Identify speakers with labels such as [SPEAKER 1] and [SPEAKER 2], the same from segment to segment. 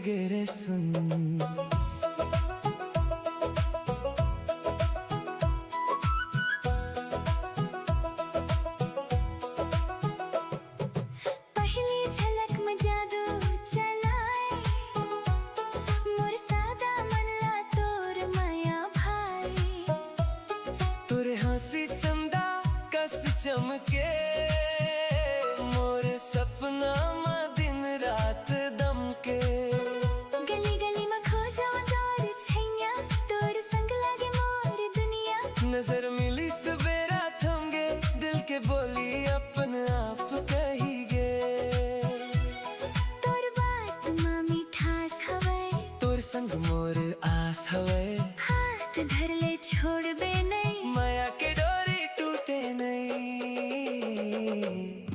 [SPEAKER 1] गे रे सुन। हंसी चंदा कस चमके मोर सपना में दिन रात दमके।
[SPEAKER 2] गली गली में खो जाओ तोर छैया, तोर संग लागे मोर दुनिया।
[SPEAKER 1] नजर मिली तो बेरा थम गे, दिल के बोली अपन आप कही गे।
[SPEAKER 2] तोर बात माँ मिठास हवे,
[SPEAKER 1] तोर संग मोर आस हवे।
[SPEAKER 2] हाथ धर ले छोड़ बे नहीं,
[SPEAKER 1] माया के डोरी टूटे नहीं।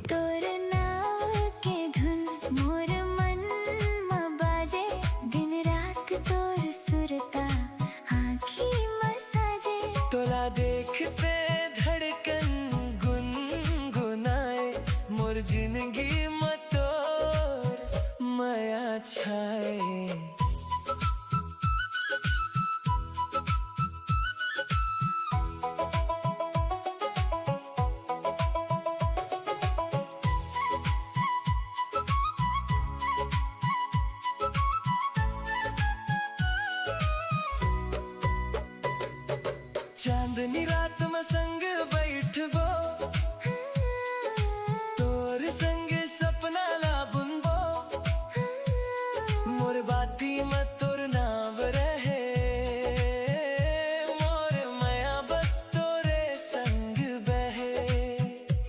[SPEAKER 2] तोर नाव के धुन मोर मन में बाजे, दिन रात तोर सुरता आँखी में साजे।
[SPEAKER 1] तोला देखते धड़कन गुनगुनाए, मोर जिंदगी में तोर माया छाए। चांदनी रात में संग बैठबो, तोर संग सपना ला बुनबो। मोर बाती में तोर नाव रहे, मोर माया बस तोरे संग बहे।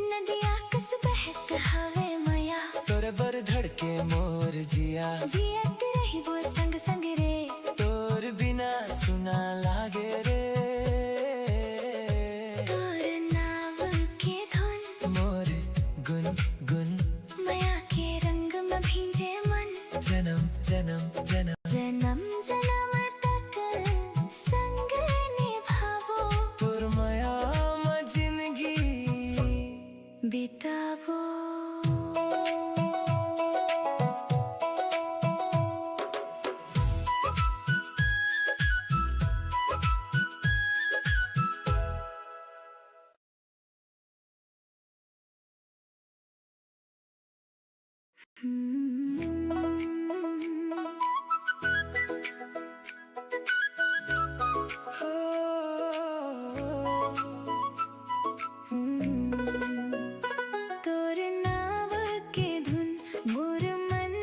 [SPEAKER 2] नदिया कस बहत हवे माया,
[SPEAKER 1] तोरे बर धड़के मोर जिया।
[SPEAKER 2] जियत रही वो संग संग रे,
[SPEAKER 1] तोर बिना सुना लागे रे। जन्म जन्म जन्म
[SPEAKER 2] जन्म जन्म तक संग निभावो,
[SPEAKER 1] तोर माया में जिंदगी
[SPEAKER 2] बितावो। तोर नाव के धुन मोर मन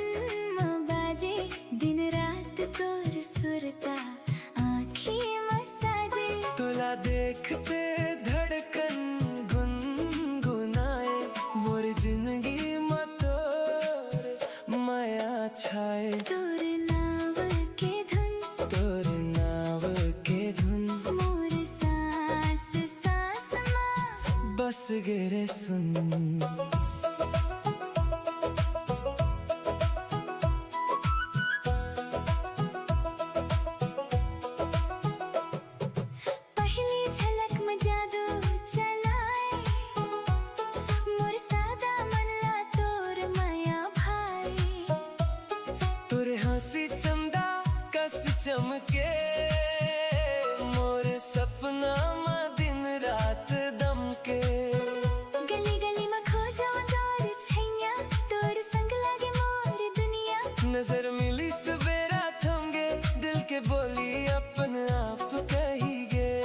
[SPEAKER 2] में बाजे, दिन रात तोर सुरता आँखी में साजे।
[SPEAKER 1] तोला देखते धड़कन गुनगुनाए, मोर जिंदगी में तोर माया छाए।
[SPEAKER 2] तोर नाव के धुन,
[SPEAKER 1] तोर नाव के धुन
[SPEAKER 2] मोर सांस सांस में
[SPEAKER 1] बस गे रे सुन।
[SPEAKER 2] पहली झलक में जादू चलाए, मोर सादा मन ला तोर माया भाई।
[SPEAKER 1] तोर हंसी चंदा कस चमके मोर सपना में दिन रात दमके।
[SPEAKER 2] गली गली में खो जाओ तोर छैया, तोर संग लागे मोर दुनिया।
[SPEAKER 1] नजर मिली तो बेरा थम गे, दिल के बोली अपन आप कही गे।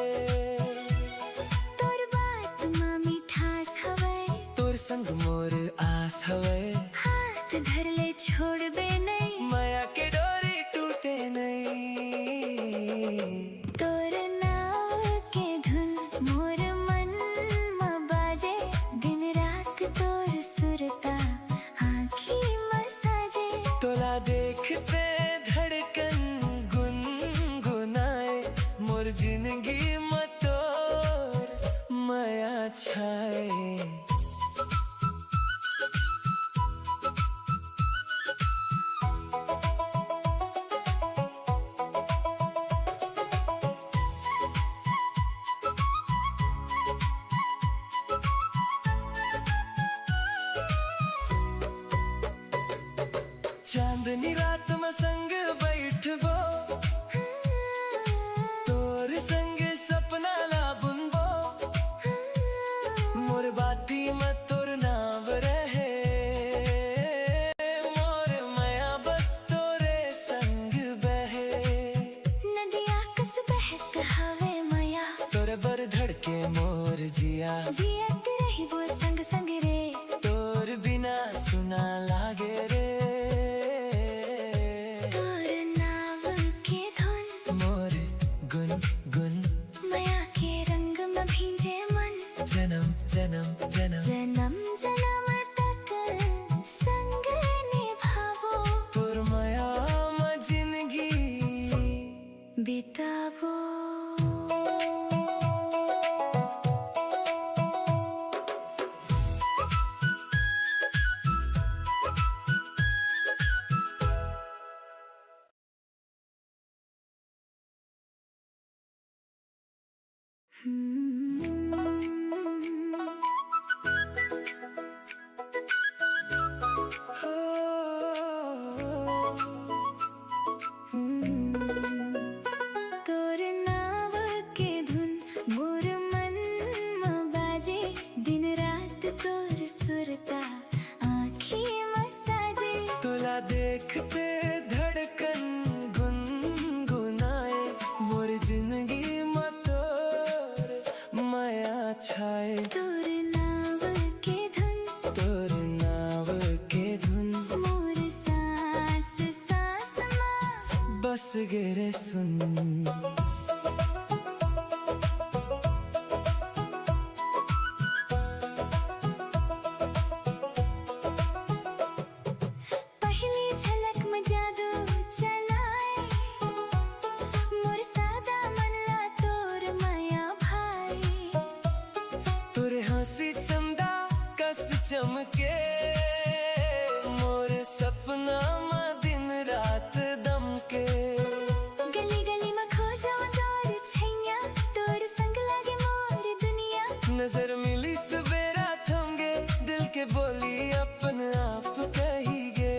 [SPEAKER 2] तोर बात माँ मिठास हवे,
[SPEAKER 1] तोर संग मोर आस हवे।
[SPEAKER 2] हाथ धर ले छोड़ बे नहीं,
[SPEAKER 1] माया के डोरी टूटे नहीं।
[SPEAKER 2] तोर नाव के धुन मोर मन में बाजे, दिन रात तोर सुरता आँखी में साजे।
[SPEAKER 1] तोला देखते धड़कन गुनगुनाए, मोर जिंदगी में तोर माया छाए। चांदनी रात में संग बाती में तोर नाव रहे मोर माया बस तोरे संग बहे
[SPEAKER 2] नदिया कस बहक हवे माया
[SPEAKER 1] तोरे बर धड़के मोर जिया
[SPEAKER 2] जियत रही वो संग संग रे
[SPEAKER 1] तोर बिना सुना लागे रे
[SPEAKER 2] तोर नाव के धुन
[SPEAKER 1] मोर गुन गुन
[SPEAKER 2] माया के रंग में भींजे मन
[SPEAKER 1] जन्म जन्म जन्म
[SPEAKER 2] जन्म जन्म तक संग निभावो
[SPEAKER 1] तोर माया में जिंदगी
[SPEAKER 2] बितावो तोर नाव के धुन मोर मन में बाजे दिन रात तोर सुरता आँखी में साजे
[SPEAKER 1] तुला देखते धड़कन गुनगुनाए मोर जिंदगी में तोर माया छाए
[SPEAKER 2] तोर नाव के धुन
[SPEAKER 1] तोर नाव के धुन
[SPEAKER 2] मोर सांस सांस में
[SPEAKER 1] बस गिरे सुन
[SPEAKER 2] पहली झलक में जादू चलाए मोर सादा मन ला तोर माया भाई
[SPEAKER 1] तोरे हंसी चंदा कस चमके मोर सपना में दिन रात दमके
[SPEAKER 2] गली गली में खो जाऊं तोर छैया तोर संग लागे मोर दुनिया
[SPEAKER 1] नजर मिली तो बेरा थम गे दिल के बोली अपन आप कही गे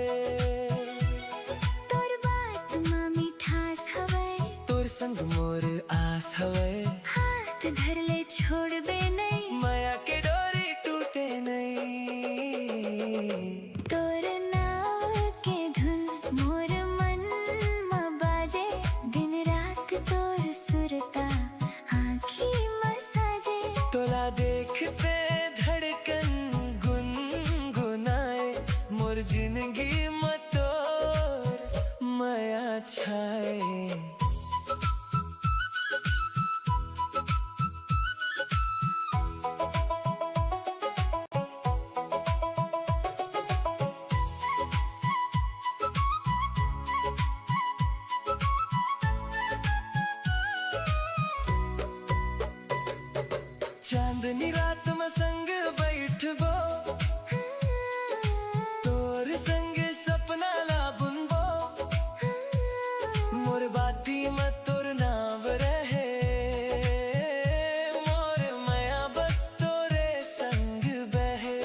[SPEAKER 2] तोर बात में मिठास हवे
[SPEAKER 1] तोर संग मोर आस हवे
[SPEAKER 2] हाथ धर ले छोड़बे नहीं
[SPEAKER 1] माया के डोरी टूटे नहीं
[SPEAKER 2] तोर नाव के धुन मोर मन में बाजे दिन रात तोर सुरता आँखी में साजे
[SPEAKER 1] तोला देखते धड़कन गुनगुनाए मोर जिंदगी में तोर माया छाए चांदनी रात में संग बैठबो तोर संग सपना ला बुनबो मोर बाती में तोर नाव रहे मोर माया बस तोरे संग बहे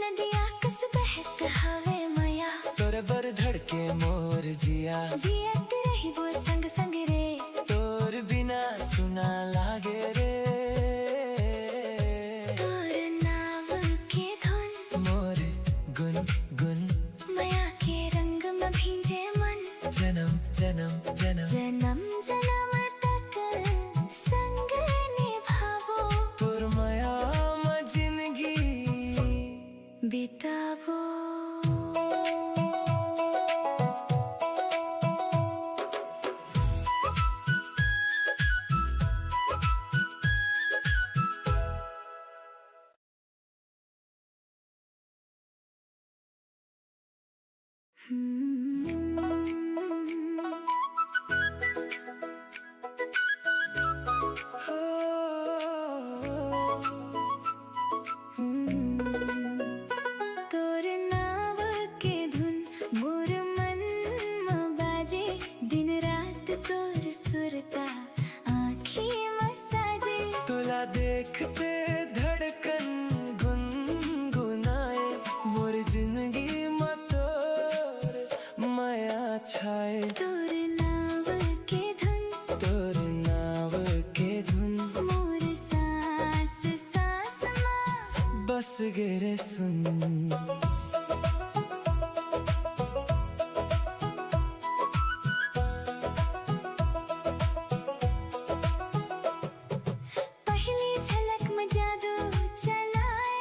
[SPEAKER 2] नदिया कस बहक हवे माया
[SPEAKER 1] तोरे बर धड़के मोर जिया
[SPEAKER 2] जियत रही वो संग संग रे
[SPEAKER 1] तोर बिना सुना लागे रे
[SPEAKER 2] तोर नाव के धुन
[SPEAKER 1] मोर गुन गुन
[SPEAKER 2] माया के रंग में भींजे मन
[SPEAKER 1] जन्म जन्म जन्म
[SPEAKER 2] जन्म जन्म तक संग निभावो
[SPEAKER 1] तोर माया में जिंदगी
[SPEAKER 2] बितावो तोर नाव के धुन मोर मन में बाजे दिन रात तोर सुरता आँखी में साजे
[SPEAKER 1] तुला देखते धड़कन गुनगुनाए मोर जिंदगी में तोर बस गे सुन।
[SPEAKER 2] पहली झलक में जादू चलाए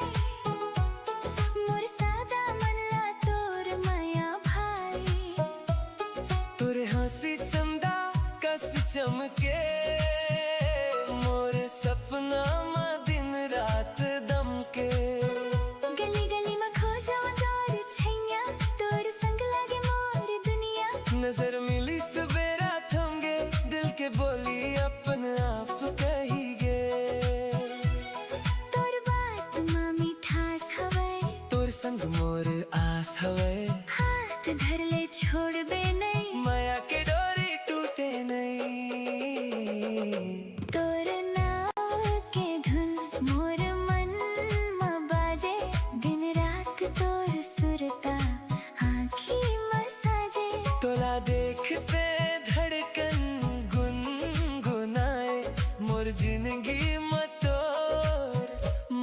[SPEAKER 2] मोर सादा मनला तोर माया भाई।
[SPEAKER 1] तोरे हंसी चंदा कस चमके मोर सपना में दिन रात दमके।
[SPEAKER 2] गली गली में खो जाऊं तोर छैया तोर संग लागे मोर दुनिया।
[SPEAKER 1] नजर मिली तो बेरा थम गे दिल के बोली अपन आप कही गे।
[SPEAKER 2] तोर बात माँ मिठास हवे
[SPEAKER 1] तोर संग मोर आस हवे।
[SPEAKER 2] हाथ धर ले छोड़ बे नहीं
[SPEAKER 1] माया के डोरी टूटे नहीं।
[SPEAKER 2] तोर नाव के धुन मोर मन में बाजे दिन रात तोर सुरता आँखी में साजे।
[SPEAKER 1] तोला देखते धड़कन गुनगुनाए मोर जिंदगी में तोर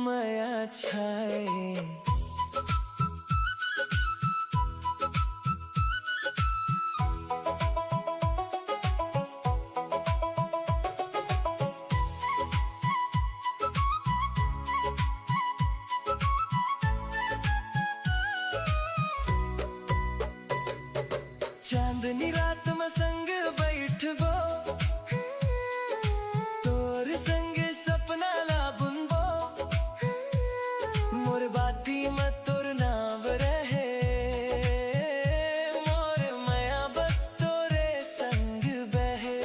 [SPEAKER 1] माया छाए। चांदनी रात में संग बैठबो तोर संग सपना ला बुनबो। मोर बाती में तोर नाव रहे मोर माया बस तोरे संग बहे।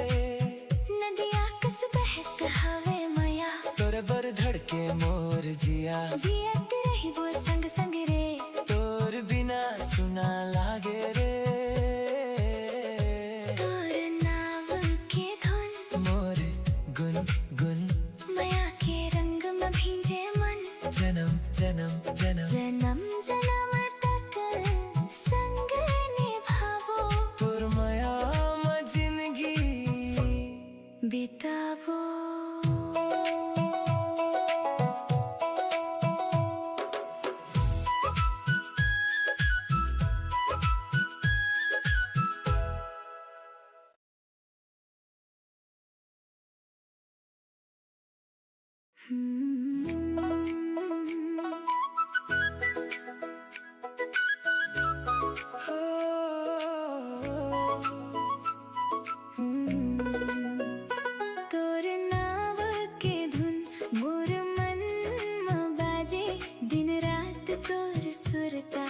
[SPEAKER 2] नदिया कस बहक हवे माया
[SPEAKER 1] तोरे बर धड़के मोर जिया।
[SPEAKER 2] जियत रही वो संग संग रे
[SPEAKER 1] तोर बिना सुना लागे रे।
[SPEAKER 2] तोर नाव के धुन
[SPEAKER 1] मोर गुन गुन
[SPEAKER 2] माया के रंग में भींजे मन।
[SPEAKER 1] जन्म जन्म जन्म
[SPEAKER 2] जन्म जन्म तक संग निभावो
[SPEAKER 1] तोर माया में जिंदगी
[SPEAKER 2] बितावो। तोर नाव के धुन मोर मन में बाजे दिन रात तोर सुरता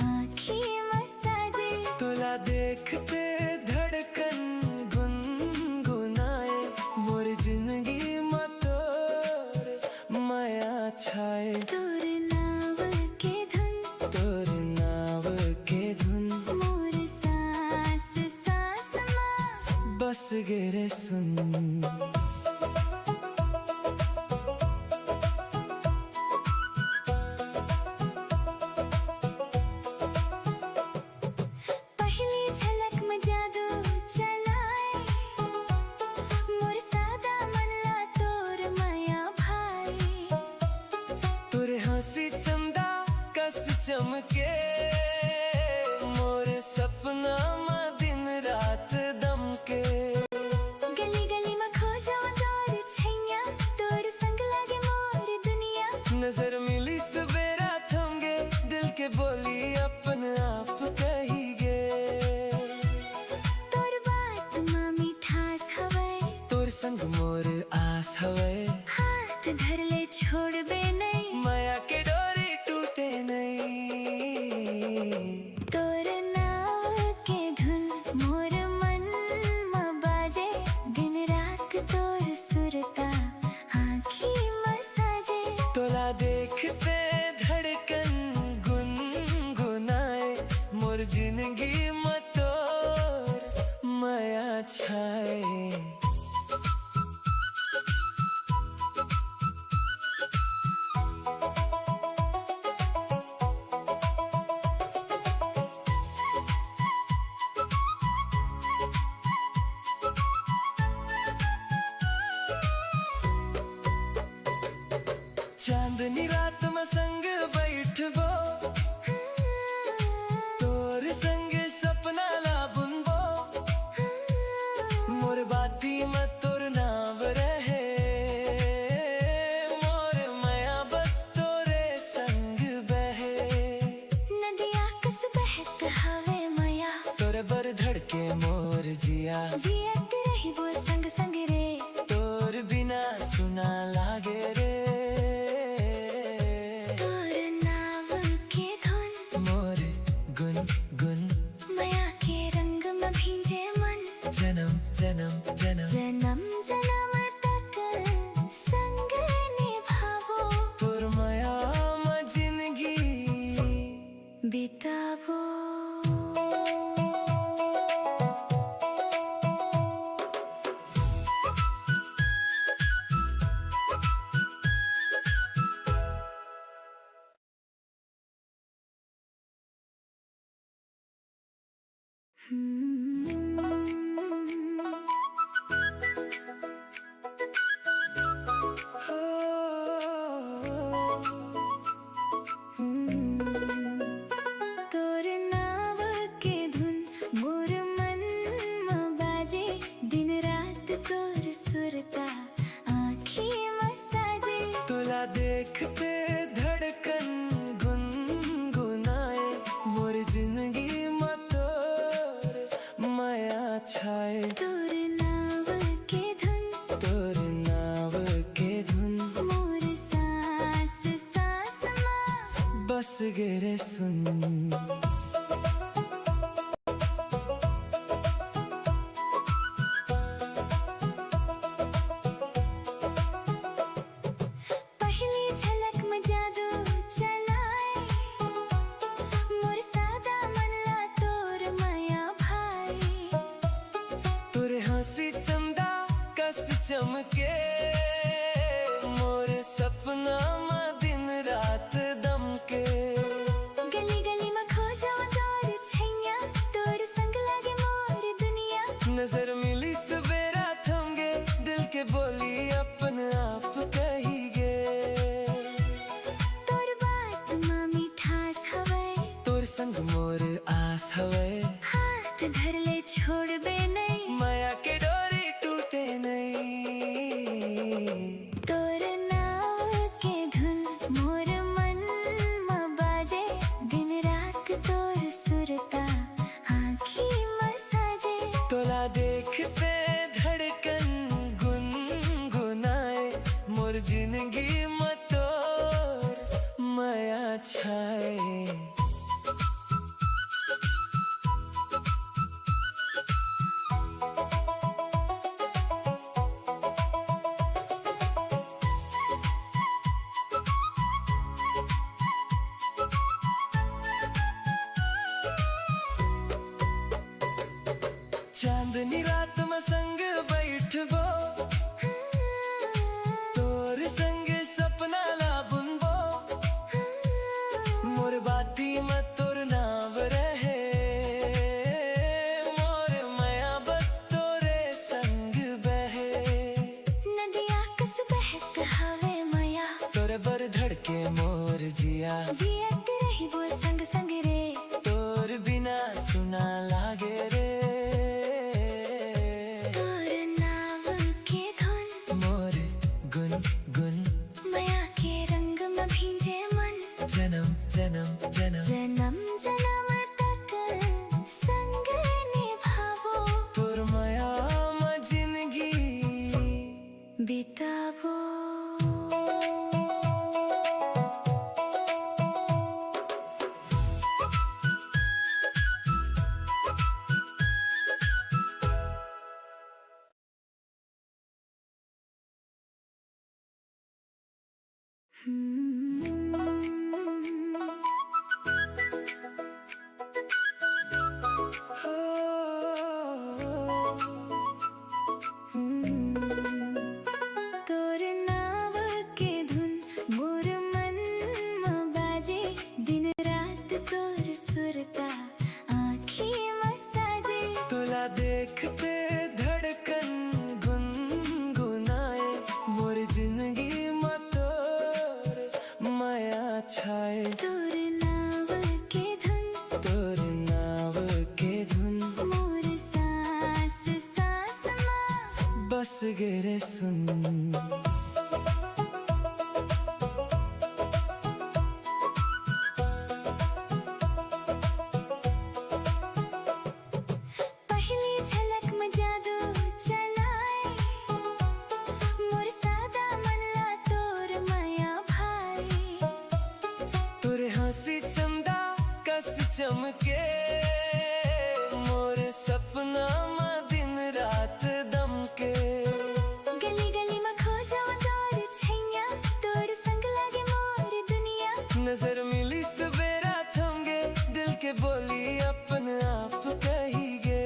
[SPEAKER 2] आँखी में साजे।
[SPEAKER 1] तोला देखते धड़कन गुनगुनाए मोर जिंदगी में तोर माया छाए।
[SPEAKER 2] तोर नाव के धुन
[SPEAKER 1] तोर नाव के धुन
[SPEAKER 2] मोर सांस सांस में
[SPEAKER 1] बस गे सुन।
[SPEAKER 2] पहली झलक में जादू चलाए मोर सादा मनला तोर माया भाई।
[SPEAKER 1] तोरे हंसी चंदा कस चमके मोर सपना में दिन रात दमके।
[SPEAKER 2] गली गली में खो जाऊं तोर छैया तोर संग लागे मोर दुनिया।
[SPEAKER 1] नजर मिली तो बेरा थम गे दिल के बोली अपन आप कही गे।
[SPEAKER 2] तोर बात माँ मिठास हवे
[SPEAKER 1] तोर संग मोर आस हवे।
[SPEAKER 2] हाथ धर ले छोड़ बे नहीं
[SPEAKER 1] माया के डोरी टूटे नहीं।
[SPEAKER 2] तोर नाव के धुन मोर मन में बाजे दिन रात तोर सुरता आँखी में साजे।
[SPEAKER 1] तोला देखते धड़कन गुनगुनाए मोर जिंदगी में तोर माया छाए। चांदनी रात में संग
[SPEAKER 2] तोर नाव के धुन मोर मन म बाजे दिन रात तोर सुरता आँखी में साजे
[SPEAKER 1] तुला देखते धड़कन गुनगुनाए मोर जिंदगी में तोर माया छाए
[SPEAKER 2] तोर नाव के धुन
[SPEAKER 1] तोर नाव के धुन
[SPEAKER 2] मोर सांस सांस में
[SPEAKER 1] बस गिरे सुन
[SPEAKER 2] पहली झलक में जादू चलाए मोर सादा मन ला तोर माया भाई
[SPEAKER 1] तुरे हंसी चंदा कस चमके मोर सपना में दिन रात दमके
[SPEAKER 2] गली गली में खो जाऊं तोर छैया तोर संग लागे मोर दुनिया
[SPEAKER 1] नजर मिली तो बेरा थम गे दिल के बोली अपन आप कही गे
[SPEAKER 2] तोर बात माँ मिठास हवे
[SPEAKER 1] तोर संग मोर आस हवे
[SPEAKER 2] हाथ धर ले छोड़ बे नहीं
[SPEAKER 1] माया के डोरी टूटे नहीं
[SPEAKER 2] तोर नाव के धुन मोर मन म बाजे दिन रात तोर सुरता आँखी में साजे
[SPEAKER 1] तोला देखते धड़कन गुनगुनाए मोर जिंदगी में तोर माया छाए चांदनी रात में संग बैठबो तोर संग सपना ला बुनबो मोर बाती में तोर नाव रहे मोर माया बस तोरे संग बहे
[SPEAKER 2] नदिया कस बहक हवे माया
[SPEAKER 1] तोरे बर धड़के मोर जिया
[SPEAKER 2] जियत रही वो संग संग रे
[SPEAKER 1] तोर बिना सुना लागे रे
[SPEAKER 2] तोर नाव के धुन
[SPEAKER 1] मोर गुन गुन
[SPEAKER 2] माया के रंग में भींजे मन
[SPEAKER 1] जन्म जन्म जन्म
[SPEAKER 2] जन्म जन्म तक संग निभावो
[SPEAKER 1] तोर माया में जिंदगी
[SPEAKER 2] बितावो तोर नाव के धुन मोर मन म बाजे दिन रात तोर सुरता आँखी में साजे
[SPEAKER 1] तुला देखते धड़कन गुनगुनाए मोर जिंदगी में तोर माया छाए
[SPEAKER 2] तोर नाव के धुन
[SPEAKER 1] तोर नाव के धुन
[SPEAKER 2] मोर सांस सांस में
[SPEAKER 1] बस गिरे सुन
[SPEAKER 2] पहली झलक में जादू चलाए मोर सादा मन ला तोर माया भाई
[SPEAKER 1] तुरे हंसी चंदा कस चमके मोर सपना में दिन रात दमके
[SPEAKER 2] गली गली में खो जाऊं तोर छैया तोर संग लागे मोर दुनिया
[SPEAKER 1] नजर मिली तो बेरा थम गे दिल के बोली अपन आप कही गे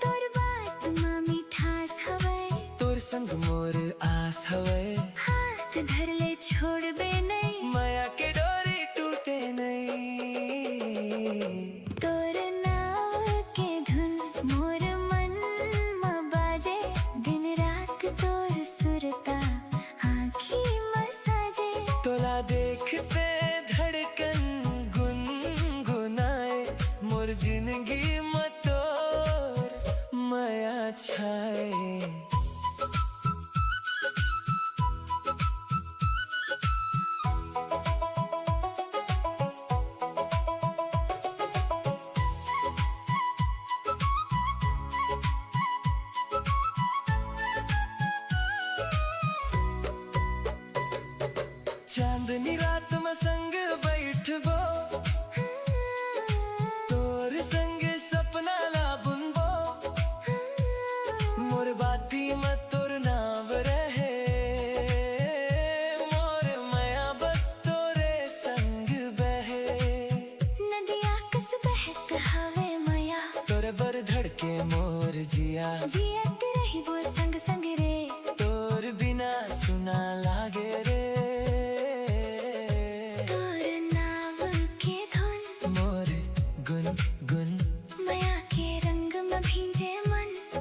[SPEAKER 2] तोर बात माँ मिठास हवे
[SPEAKER 1] तोर संग मोर आस हवे
[SPEAKER 2] हाथ धर ले छोड़ बे नहीं
[SPEAKER 1] माया के डोरी टूटे नहीं देखते धड़कन गुनगुनाए, मोर जिंदगी मतोर माया छाए। चांदनी रात में संग बैठबो, तोर संग सपना ला बुनबो, मोर बाती में तोर नाव रहे, मोर माया बस तोरे संग बहे।
[SPEAKER 2] नदिया कस बहक हवे माया,
[SPEAKER 1] तोरे बर धड़के मोर जिया,
[SPEAKER 2] जियत रही वो संग संग रे,
[SPEAKER 1] तोर बिना सुना लागे रे।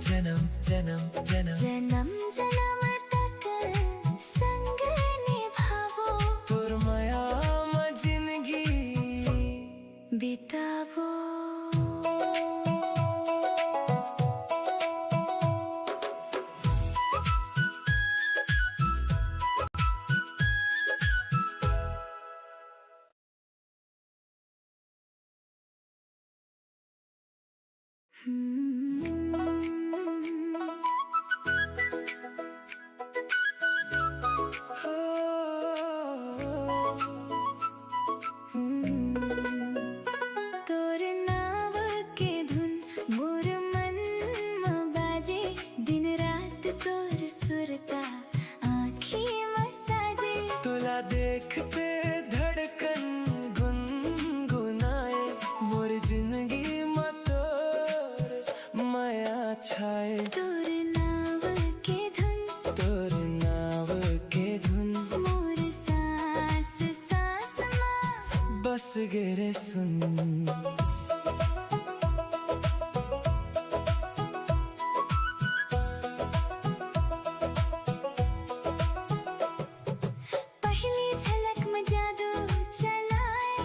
[SPEAKER 1] जन्म जन्म जन्म
[SPEAKER 2] जन्म जन्म तक संग निभावो,
[SPEAKER 1] तोर माया में जिंदगी
[SPEAKER 2] बितावो। तोर नाव के धुन मोर मन में बाजे, दिन रात तोर सुरता आँखी में साजे।
[SPEAKER 1] तोला देखते धड़कन गुनगुनाए, मोर जिंदगी में तोर माया छाए।
[SPEAKER 2] तोर नाव के धुन,
[SPEAKER 1] तोर नाव के धुन
[SPEAKER 2] मोर सांस सांस में
[SPEAKER 1] बस गेरे सुन।
[SPEAKER 2] पहली झलक में जादू चलाए,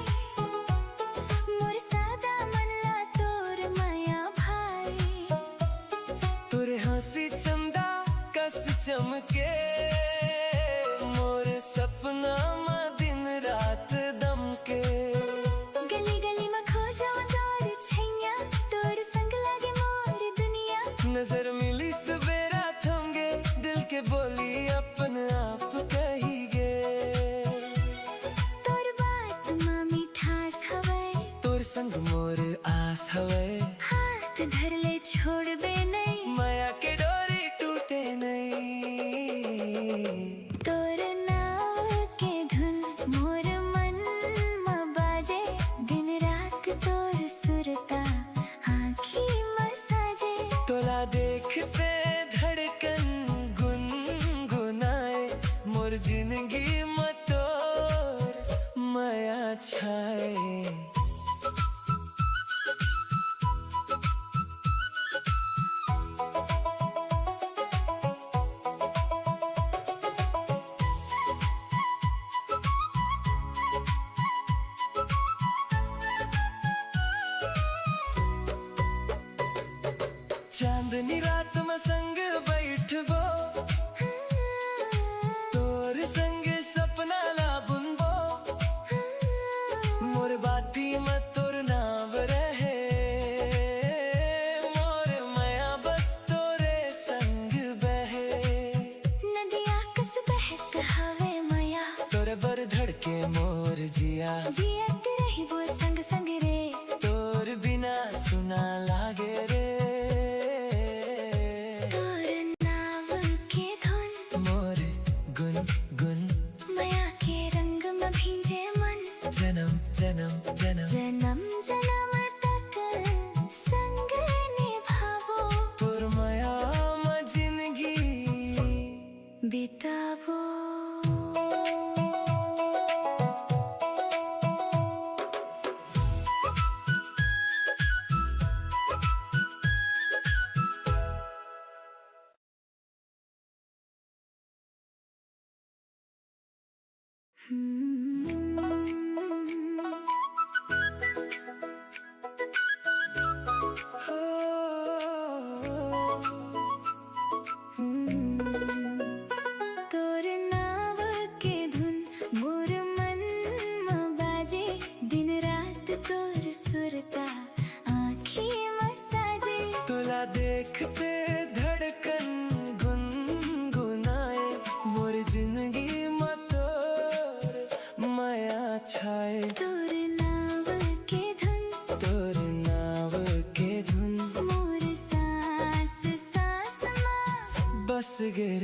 [SPEAKER 2] मोर सादा मन ला तोर माया भाई।
[SPEAKER 1] तोरे हंसी चंदा कस चमके, मोर सपना में दिन रात दमके।
[SPEAKER 2] गली गली में खो जाओ तोर छैया, तोर संग लागे मोर दुनिया।
[SPEAKER 1] नजर मिली तो बेरा थम गे, दिल के बोली अपन आप कही गे।
[SPEAKER 2] तोर बात में मिठास हवे,
[SPEAKER 1] तोर संग मोर आस हवे,
[SPEAKER 2] हाथ धर ले छोड़बे नहीं,
[SPEAKER 1] माया के डोरी टूटे नहीं।
[SPEAKER 2] तोर नाव के धुन मोर मन में बाजे, दिन रात तोर सुरता आँखी में साजे।
[SPEAKER 1] तोला देखते धड़कन गुनगुनाए, मोर जिंदगी में तोर माया छाए। चांदनी रात में संग बैठबो, तोर संग सपना ला बुनबो, मोर बाती में तोर नाव रहे, मोर माया बस तोरे संग बहे।
[SPEAKER 2] नदिया कस बहक हवे माया,
[SPEAKER 1] तोरे बर धड़के मोर जिया,
[SPEAKER 2] जियत रही वो संग संग रे,
[SPEAKER 1] तोर बिना सुना लागे रे।
[SPEAKER 2] तोर नाव के धुन
[SPEAKER 1] मोर गुनगुन
[SPEAKER 2] माया के रंग में भींजे मन।
[SPEAKER 1] जन्म जन्म जन्म
[SPEAKER 2] जन्म जन्म तक संग निभावो,
[SPEAKER 1] तोर माया में जिंदगी
[SPEAKER 2] बितावो। Hmm.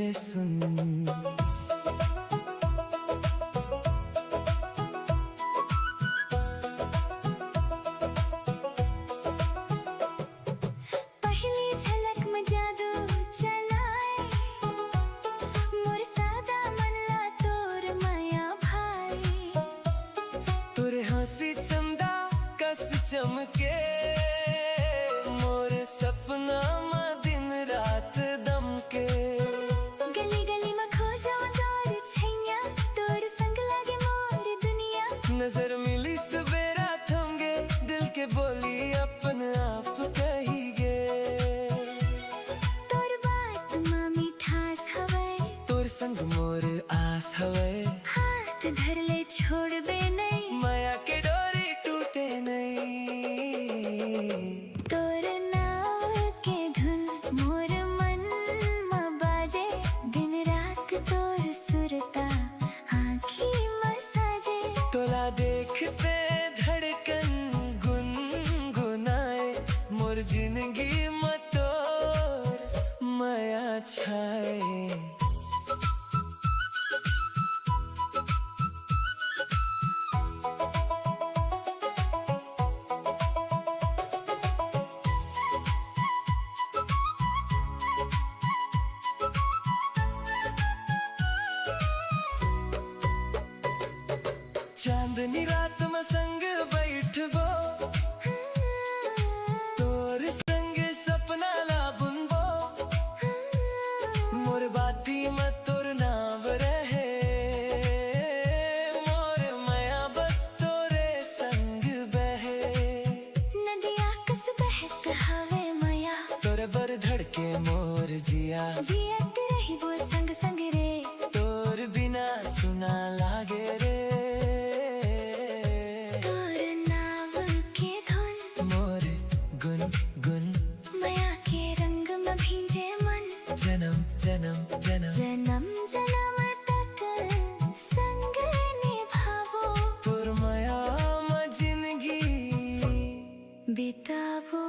[SPEAKER 1] रे सुन।
[SPEAKER 2] पहली झलक में जादू चलाए मोर सादा मनला तोर माया भाई।
[SPEAKER 1] तोरे हंसी चंदा कस चमके मोर सपना में दिन रात दमके।
[SPEAKER 2] गली गली में खो जाऊं तोर छैया तोर संग लागे मोर दुनिया।
[SPEAKER 1] नजर मिली तो बेरा थम गे दिल के बोली अपन आप कही गे।
[SPEAKER 2] तोर बात माँ मिठास हवे
[SPEAKER 1] तोर संग मोर आस हवे।
[SPEAKER 2] हाथ धर ले छोड़ बे नहीं
[SPEAKER 1] माया के डोरी टूटे नहीं।
[SPEAKER 2] तोर नाव के धुन मोर मन में बाजे दिन रात तोर सुरता आँखी में साजे।
[SPEAKER 1] तोला देखते धड़कन गुनगुनाए मोर जिंदगी में तोर माया छाए। चांदनी रात में संग बैठबो तोर संग सपना ला बुनबो। मोर बाती में तोर नाव रहे मोर माया बस तोरे संग बहे।
[SPEAKER 2] नदिया कस बहत हवे माया
[SPEAKER 1] तोर बर धड़के मोर जिया।
[SPEAKER 2] जियत रही वो संग संग रे
[SPEAKER 1] तोर बिना सुना लागे रे।
[SPEAKER 2] तोर नाव के धुन
[SPEAKER 1] मोर गुन गुन
[SPEAKER 2] माया के रंग में भींजे मन।
[SPEAKER 1] जन्म जन्म जन्म
[SPEAKER 2] जन्म जन्म तक संग निभावो
[SPEAKER 1] तोर माया में जिंदगी
[SPEAKER 2] बितावो।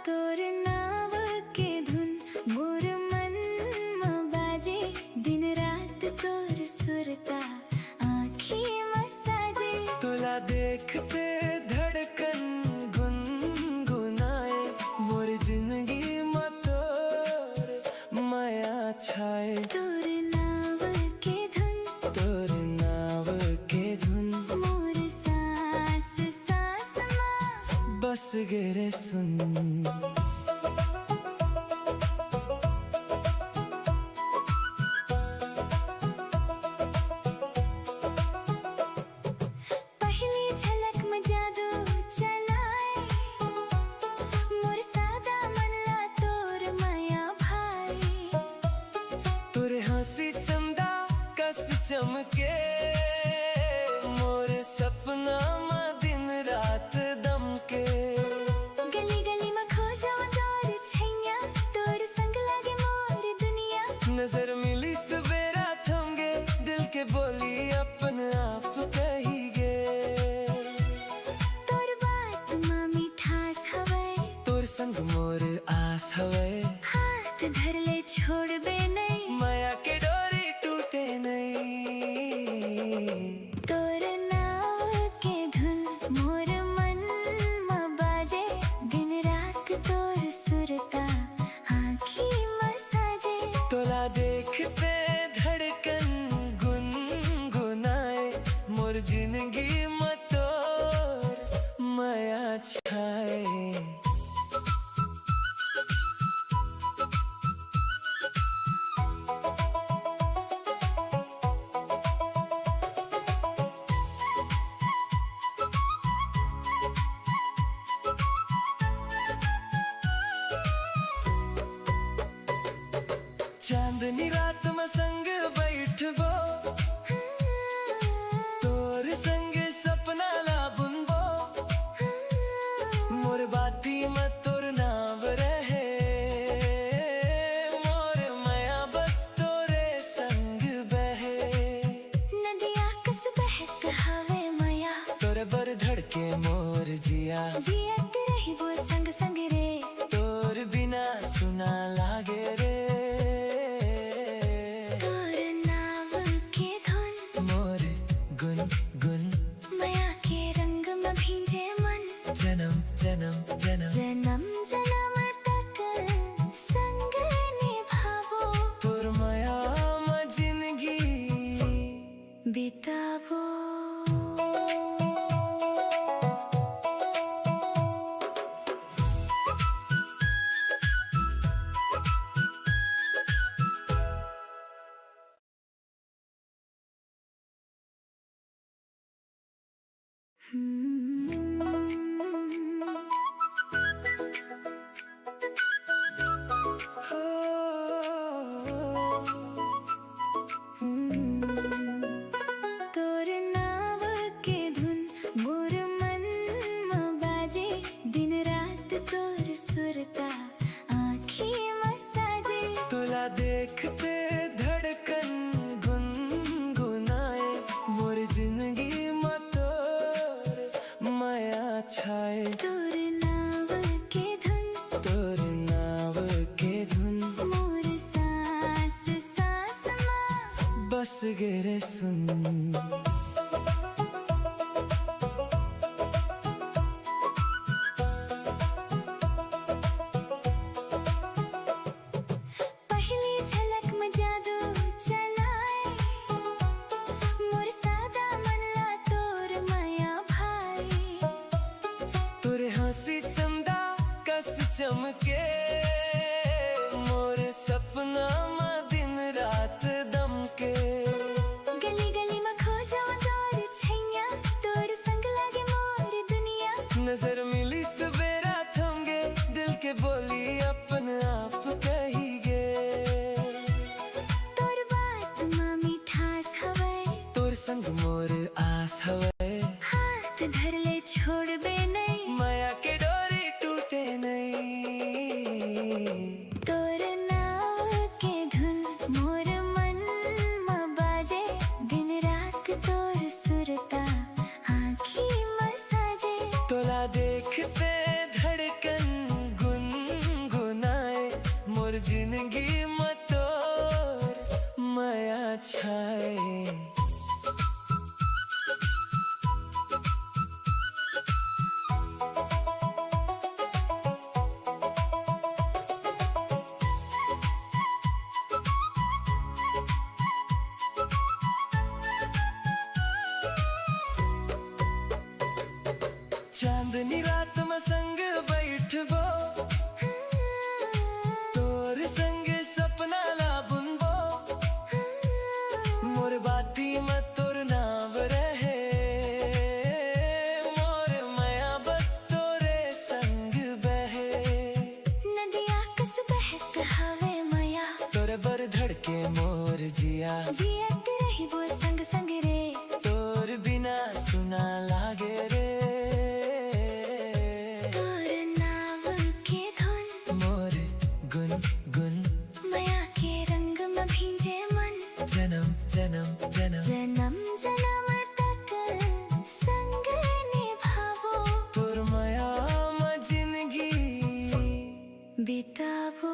[SPEAKER 2] तोर नाव के धुन मोर मन में बाजे दिन रात तोर सुरता आँखी में साजे।
[SPEAKER 1] तोला देखते धड़कन गुनगुनाए मोर जिंदगी में तोर माया छाए।
[SPEAKER 2] तोर नाव के धुन
[SPEAKER 1] तोर नाव के धुन
[SPEAKER 2] मोर सांस सांस में
[SPEAKER 1] बस गे रे सुन।
[SPEAKER 2] पहली झलक में जादू चलाए मोर सादा मनला तोर माया भाई।
[SPEAKER 1] तोरे हंसी चंदा कस चमके मोर सपना में दिन रात दमके।
[SPEAKER 2] गली गली में खो जाऊं तोर छैया तोर संग लागे मोर दुनिया।
[SPEAKER 1] नजर मिली तो बेरा थम गे दिल के बोली अपन आप कही गे।
[SPEAKER 2] तोर बात माँ मिठास हवे
[SPEAKER 1] तोर संग मोर आस हवे।
[SPEAKER 2] हाथ धर ले छोड़ बे नहीं
[SPEAKER 1] माया के डोरी टूटे नहीं।
[SPEAKER 2] तोर नाव के धुन मोर मन में बाजे दिन रात तोर सुरता आँखी में साजे।
[SPEAKER 1] तोला देखते धड़कन गुनगुनाए मोर जिंदगी में तोर माया छाए। चांदनी रात में संग बैठ तोरे बर धड़के मोर जिया
[SPEAKER 2] जियत रही वो संग संग रे
[SPEAKER 1] तोर बिना सुना लागे रे
[SPEAKER 2] तोर नाव के धुन
[SPEAKER 1] मोर गुन गुन
[SPEAKER 2] माया के रंग में भींजे मन
[SPEAKER 1] जन्म जन्म जन्म
[SPEAKER 2] जन्म जन्म तक संग निभावो
[SPEAKER 1] तोर माया में जिंदगी
[SPEAKER 2] बितावो तोर नाव के धुन मोर मन में बाजे दिन रात तोर सुरता आँखी में साजे
[SPEAKER 1] तुला देखते धड़कन गुनगुनाए मोर जिंदगी में तोर माया छाए
[SPEAKER 2] तोर नाव के धुन
[SPEAKER 1] तोर नाव के धुन
[SPEAKER 2] मोर सांस सांस में
[SPEAKER 1] बस गिरे सुन
[SPEAKER 2] पहली झलक में जादू चलाए मोर सादा मन ला तोर माया भाई
[SPEAKER 1] तोरे हंसी चंदा कस चमके मोर सपना में दिन रात दमके
[SPEAKER 2] गली गली में खो जाओ तोर छैया तोर संग लागे मोर दुनिया
[SPEAKER 1] नजर मिलिस तो बेरा थम गे दिल के बोली अपन आप कही गे
[SPEAKER 2] तोर बात में मिठास हवे
[SPEAKER 1] तोर संग मोर आस हवे
[SPEAKER 2] हाथ धर ले छोड़ बे नहीं
[SPEAKER 1] माया के डोरी टूटे नहीं
[SPEAKER 2] तोर नाव के धुन मोर मन में बाजे दिन रात तोर सुरता आँखी में साजे
[SPEAKER 1] तोला देखते धड़कन गुनगुनाए मोर जिंदगी में तोर माया छाए चांदनी रात में संग बैठबो तोर संग सपना ला बुनबो मोर बाती में तोर नाव रहे मोर माया बस तोरे संग बहे
[SPEAKER 2] नदिया कस बहक हवे माया
[SPEAKER 1] तोरे बर धड़के मोर जिया
[SPEAKER 2] जियत रही वो संग संग रे
[SPEAKER 1] तोर बिना सुना लागे रे
[SPEAKER 2] तोर नाव के धुन
[SPEAKER 1] मोर गुन गुन
[SPEAKER 2] माया के रंग में भींजे मन
[SPEAKER 1] जन्म जन्म जन्म
[SPEAKER 2] जन्म जन्म तक संग निभावो
[SPEAKER 1] तोर माया में जिंदगी
[SPEAKER 2] बितावो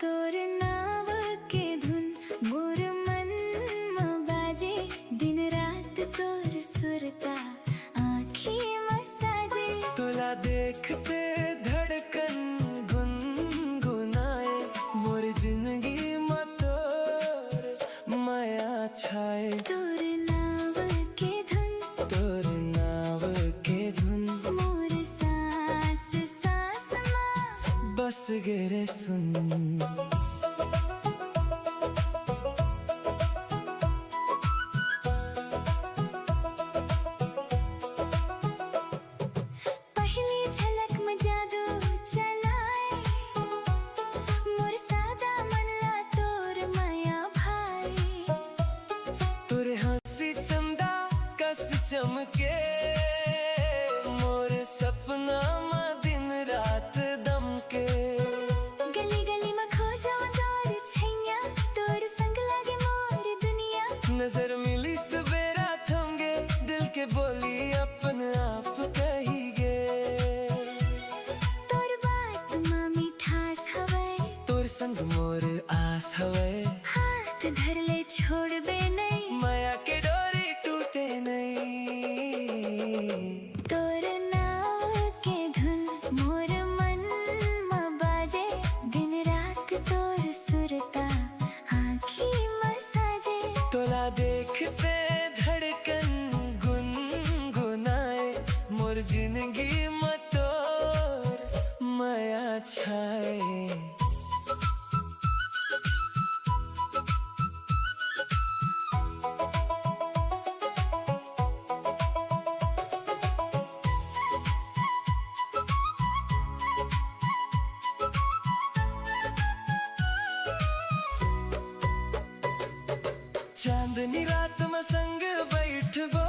[SPEAKER 2] तोर नाव के धुन मोर मन में बाजे दिन रात तोर सुरता आँखी में साजे
[SPEAKER 1] तोला देखते धड़कन गुनगुनाए मोर जिंदगी में तोर माया छाए
[SPEAKER 2] तोर नाव के धुन
[SPEAKER 1] तोर नाव के धुन
[SPEAKER 2] मोर सांस सांस में
[SPEAKER 1] बस गिरे सुन चमके मोर सपना मा दिन रात दमके।
[SPEAKER 2] गली गली में खो जाऊं तोर छैया, तोर संग लागे मोर दुनिया।
[SPEAKER 1] नजर मिलिस तो बेरा थम गे, दिल के बोली अपन आप कही गे।
[SPEAKER 2] तोर बात मां मिठास हवे,
[SPEAKER 1] तोर संग मोर आस हवे।
[SPEAKER 2] हाथ धर ले छोड़ बे नहीं,
[SPEAKER 1] माया के डोरी टूटे नहीं।
[SPEAKER 2] तोर नाव के धुन मोर मन में बाजे, दिन रात तोर सुरता आँखी में साजे।
[SPEAKER 1] तोला देखते धड़कन गुनगुनाए, मोर जिंदगी में तोर माया छाए। चांदनी रात में संग बैठबो,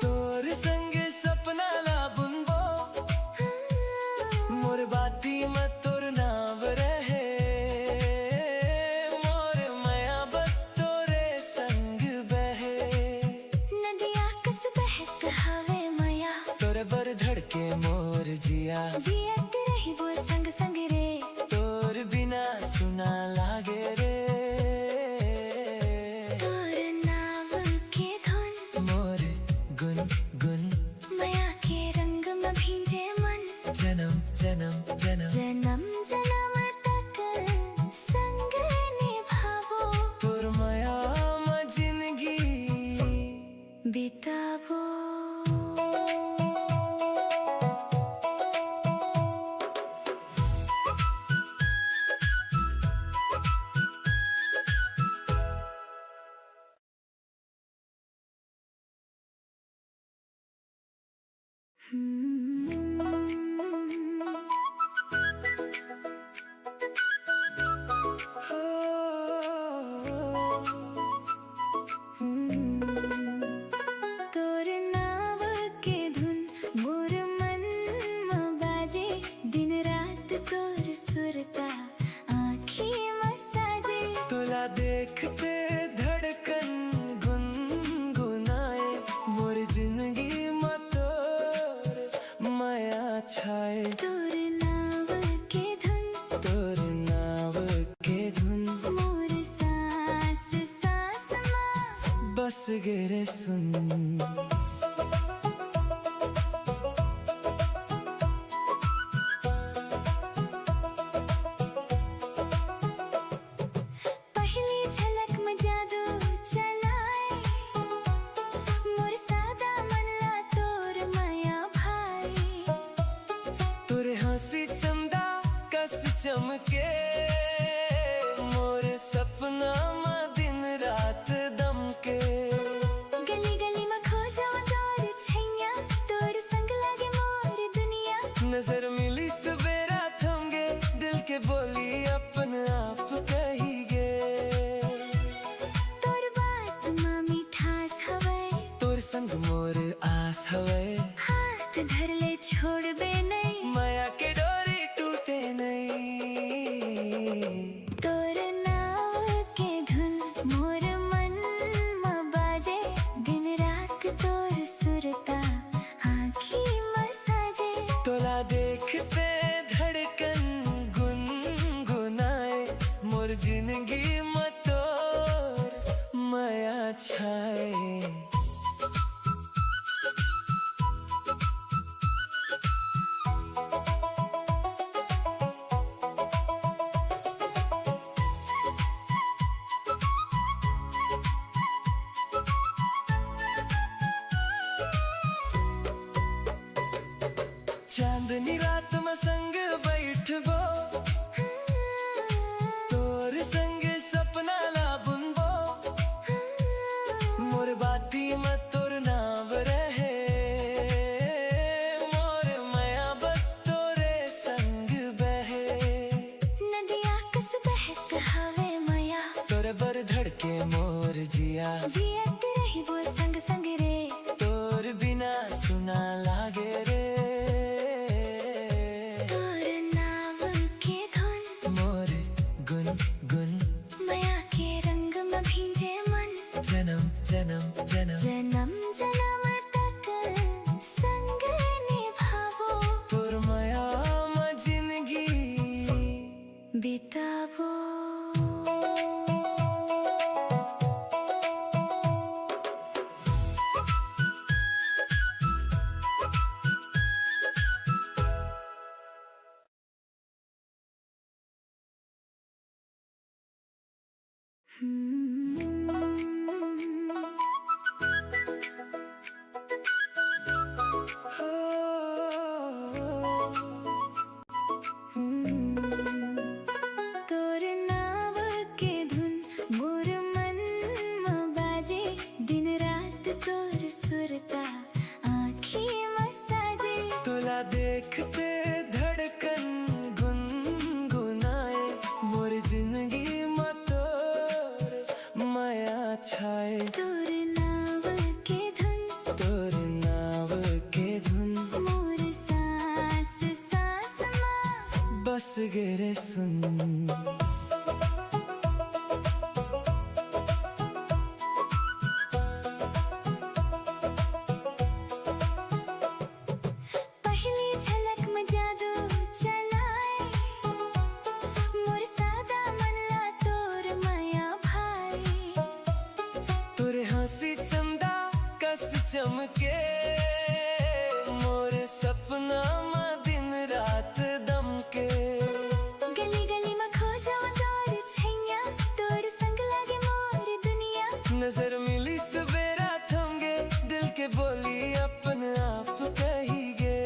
[SPEAKER 1] तोर संग सपना ला बुनबो। मोर बाती में तोर नाव रहे, मोर माया बस तोरे संग बहे।
[SPEAKER 2] नदिया कस बहक हवे माया,
[SPEAKER 1] तोर बर धड़के मोर जिया।
[SPEAKER 2] जियत रही वो संग संग रे,
[SPEAKER 1] तोर बिना सुना लागे रे।
[SPEAKER 2] तोर नाव के धुन
[SPEAKER 1] मोर गुन गुन,
[SPEAKER 2] माया के रंग में भींजे मन।
[SPEAKER 1] जन्म जन्म जन्म
[SPEAKER 2] जन्म जन्म तक संग निभावो,
[SPEAKER 1] तोर माया में जिंदगी
[SPEAKER 2] बितावो। तोर नाव के धुन मोर मन में बाजे, दिन रात तोर सुरता आँखी में साजे।
[SPEAKER 1] तोला देखते धड़कन गुनगुनाए, मोर जिंदगी में तोर माया छाए।
[SPEAKER 2] तोर नाव के धुन,
[SPEAKER 1] तोर नाव के धुन
[SPEAKER 2] मोर सांस सांस में
[SPEAKER 1] बस गिरे सुन।
[SPEAKER 2] पहली झलक में जादू चलाए, मोर सादा मन ला तोर माया भाई।
[SPEAKER 1] तोरे हंसी चंदा कस चमके, मोर सपना मा दिन रात दमके।
[SPEAKER 2] गली गली में खो जाऊं तोर छैया, तोर संग लागे मोर दुनिया।
[SPEAKER 1] नजर मिलिस तो बेरा थम गे, दिल के बोली अपन आप कही गे।
[SPEAKER 2] तोर बात मां मिठास हवे,
[SPEAKER 1] तोर संग मोर आस हवे।
[SPEAKER 2] हाथ धर ले छोड़ बे नहीं,
[SPEAKER 1] माया के डोरी टूटे नहीं।
[SPEAKER 2] तोर नाव के धुन मोर मन में बाजे, दिन रात तोर सुरता आँखी में साजे।
[SPEAKER 1] तोला देखते धड़कन गुनगुनाए, मोर जिंदगी में तोर माया छाए। चांदनी रात में संग बैठबो, तोर संग सपना ला बुनबो। मोर बाती में तोर नाव रहे, मोर माया बस तोरे संग बहे।
[SPEAKER 2] नदिया कस बहक हवे माया,
[SPEAKER 1] तोर बर धड़के मोर जिया।
[SPEAKER 2] जियत रही वो संग तोर नाव के धुन मोर मन म बाजे दिन रात तोर सुरता आँखी मसाजे
[SPEAKER 1] तुला देखते धड़कन गुनगुनाए मोर जिंदगी में तोर माया छाए
[SPEAKER 2] तोर नाव के धुन
[SPEAKER 1] तोर नाव के धुन
[SPEAKER 2] मोर सांस सांस माँ
[SPEAKER 1] बस गिरे सुन
[SPEAKER 2] पहली झलक में जादू चलाए मोर सादा मन ला तोर माया भाई
[SPEAKER 1] तोरे हंसी चंदा कस चमके मोर सपना में दिन रात दमके
[SPEAKER 2] गली गली में खो जाओ तोर छैया तोर संग लागे मोर दुनिया
[SPEAKER 1] नजर मिली तो बेरा थम गे दिल के बोली अपन आप कही गे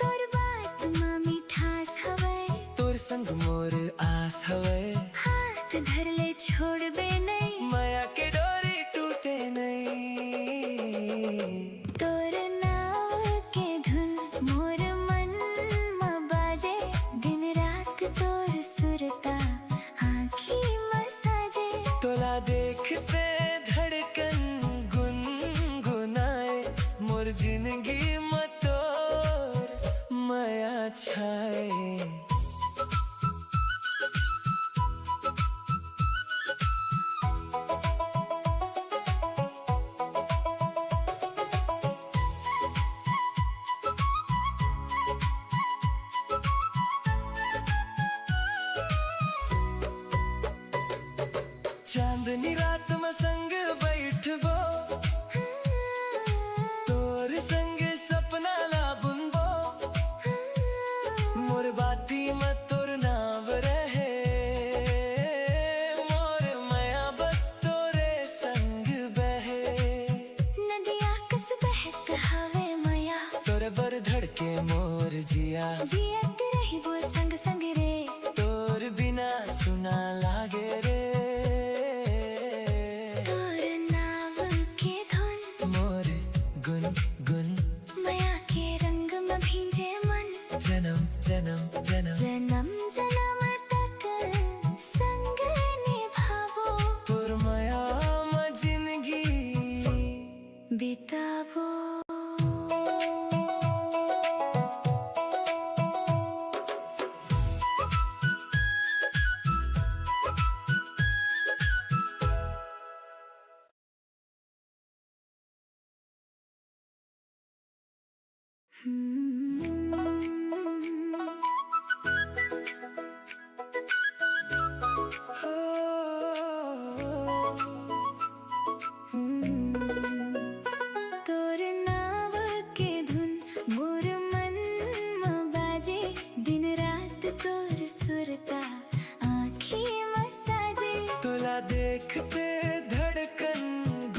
[SPEAKER 2] तोर बात माँ मिठास हवे
[SPEAKER 1] तोर संग मोर आस हवे
[SPEAKER 2] हाथ धर ले छोड़ बे नहीं
[SPEAKER 1] माया के डोरी टूटे नहीं
[SPEAKER 2] तोर नाव के धुन मोर मन म बाजे दिन रात तोर सुरता आँखी मसाजे
[SPEAKER 1] तोला देखते धड़कन गुनगुनाए मोर जिंदगी में तोर माया छाए चांदनी रात में संग बैठबो तोर संग सपना ला बुनबो मोर बाती में तोर नाव रहे मोर माया बस तोरे संग बहे
[SPEAKER 2] नदिया कस बहक हवे माया
[SPEAKER 1] तोरे बर धड़के मोर जिया
[SPEAKER 2] जियत रही वो संग संग रे
[SPEAKER 1] तोर बिना सुना लागे रे
[SPEAKER 2] तोर नाव के धुन
[SPEAKER 1] मोर गुन गुन
[SPEAKER 2] माया के रंग में भींजे मन
[SPEAKER 1] जन्म जन्म जन्म
[SPEAKER 2] जन्म जन्म तक संग निभावो
[SPEAKER 1] तोर माया में जिंदगी
[SPEAKER 2] बितावो तोर नाव के धुन मोर मन म बाजे दिन रात तोर सुरता आँखी मसाजे
[SPEAKER 1] तुला देखते धड़कन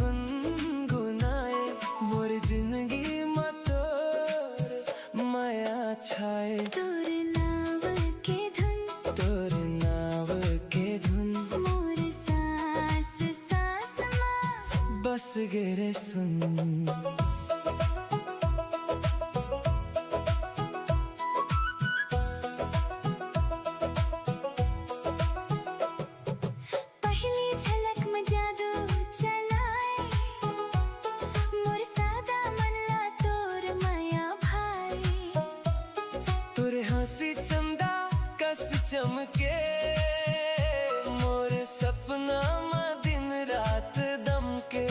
[SPEAKER 1] गुनगुनाए मोर जिंदगी में तोर माया छाए
[SPEAKER 2] तोर नाव के धुन
[SPEAKER 1] तोर नाव के धुन
[SPEAKER 2] मोर सांस सांस माँ
[SPEAKER 1] बस गिरे सुन
[SPEAKER 2] पहली झलक में जादू चलाए मोर सादा मन ला तोर माया भाई
[SPEAKER 1] तोरे हंसी चंदा कस चमके मोर सपना में दिन रात दमके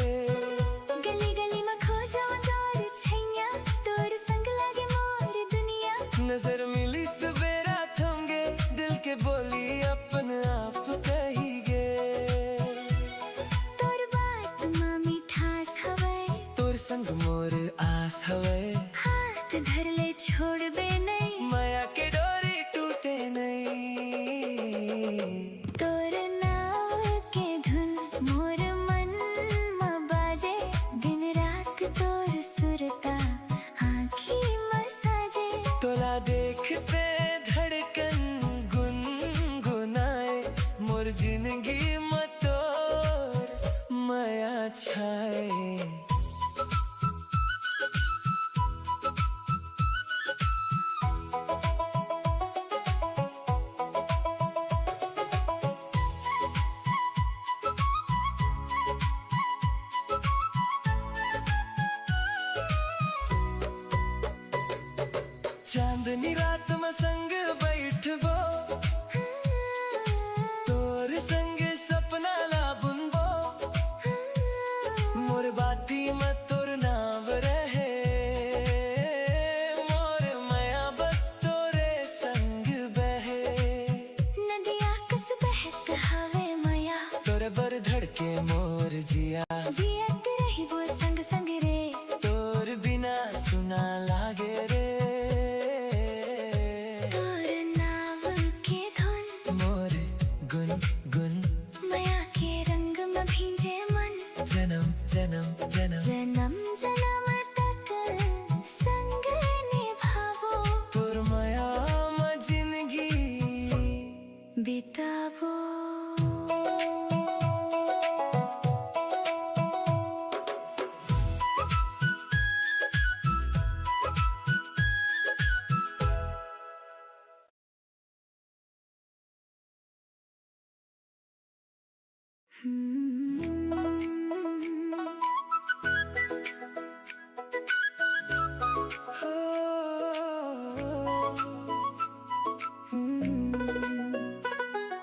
[SPEAKER 2] गली गली में खो जाओ तोर छैया तोर संग लागे मोर दुनिया
[SPEAKER 1] नजर मिली तो बेरा थम गे दिल के बोली अपन आप कही गे
[SPEAKER 2] तोर बात माँ मिठास हवे
[SPEAKER 1] तोर संग मोर आस हवे
[SPEAKER 2] हाथ धर ले छोड़ बे नहीं
[SPEAKER 1] माया के डोरी टूटे नहीं
[SPEAKER 2] तोर नाव
[SPEAKER 1] पे धड़कन गुनगुनाए, मोर जिंदगी मतोर माया छाए। चांदनी रात में संग बैठबो, तोर संग सपना ला बुनबो, मोर बाती में तोर नाव रहे, मोर माया बस तोरे संग बहे।
[SPEAKER 2] नदिया कस बहक हवे माया,
[SPEAKER 1] तोरे बर धड़के मोर जिया,
[SPEAKER 2] जियत रही वो संग संग रे,
[SPEAKER 1] तोर बिना सुना लागे रे।
[SPEAKER 2] तोर नाव के धुन
[SPEAKER 1] मोर गुन गुन
[SPEAKER 2] माया के रंग में भींजे मन,
[SPEAKER 1] जन्म जन्म जन्म
[SPEAKER 2] जन्म जन्म तक संग निभावो,
[SPEAKER 1] तोर माया में जिंदगी
[SPEAKER 2] बितावो।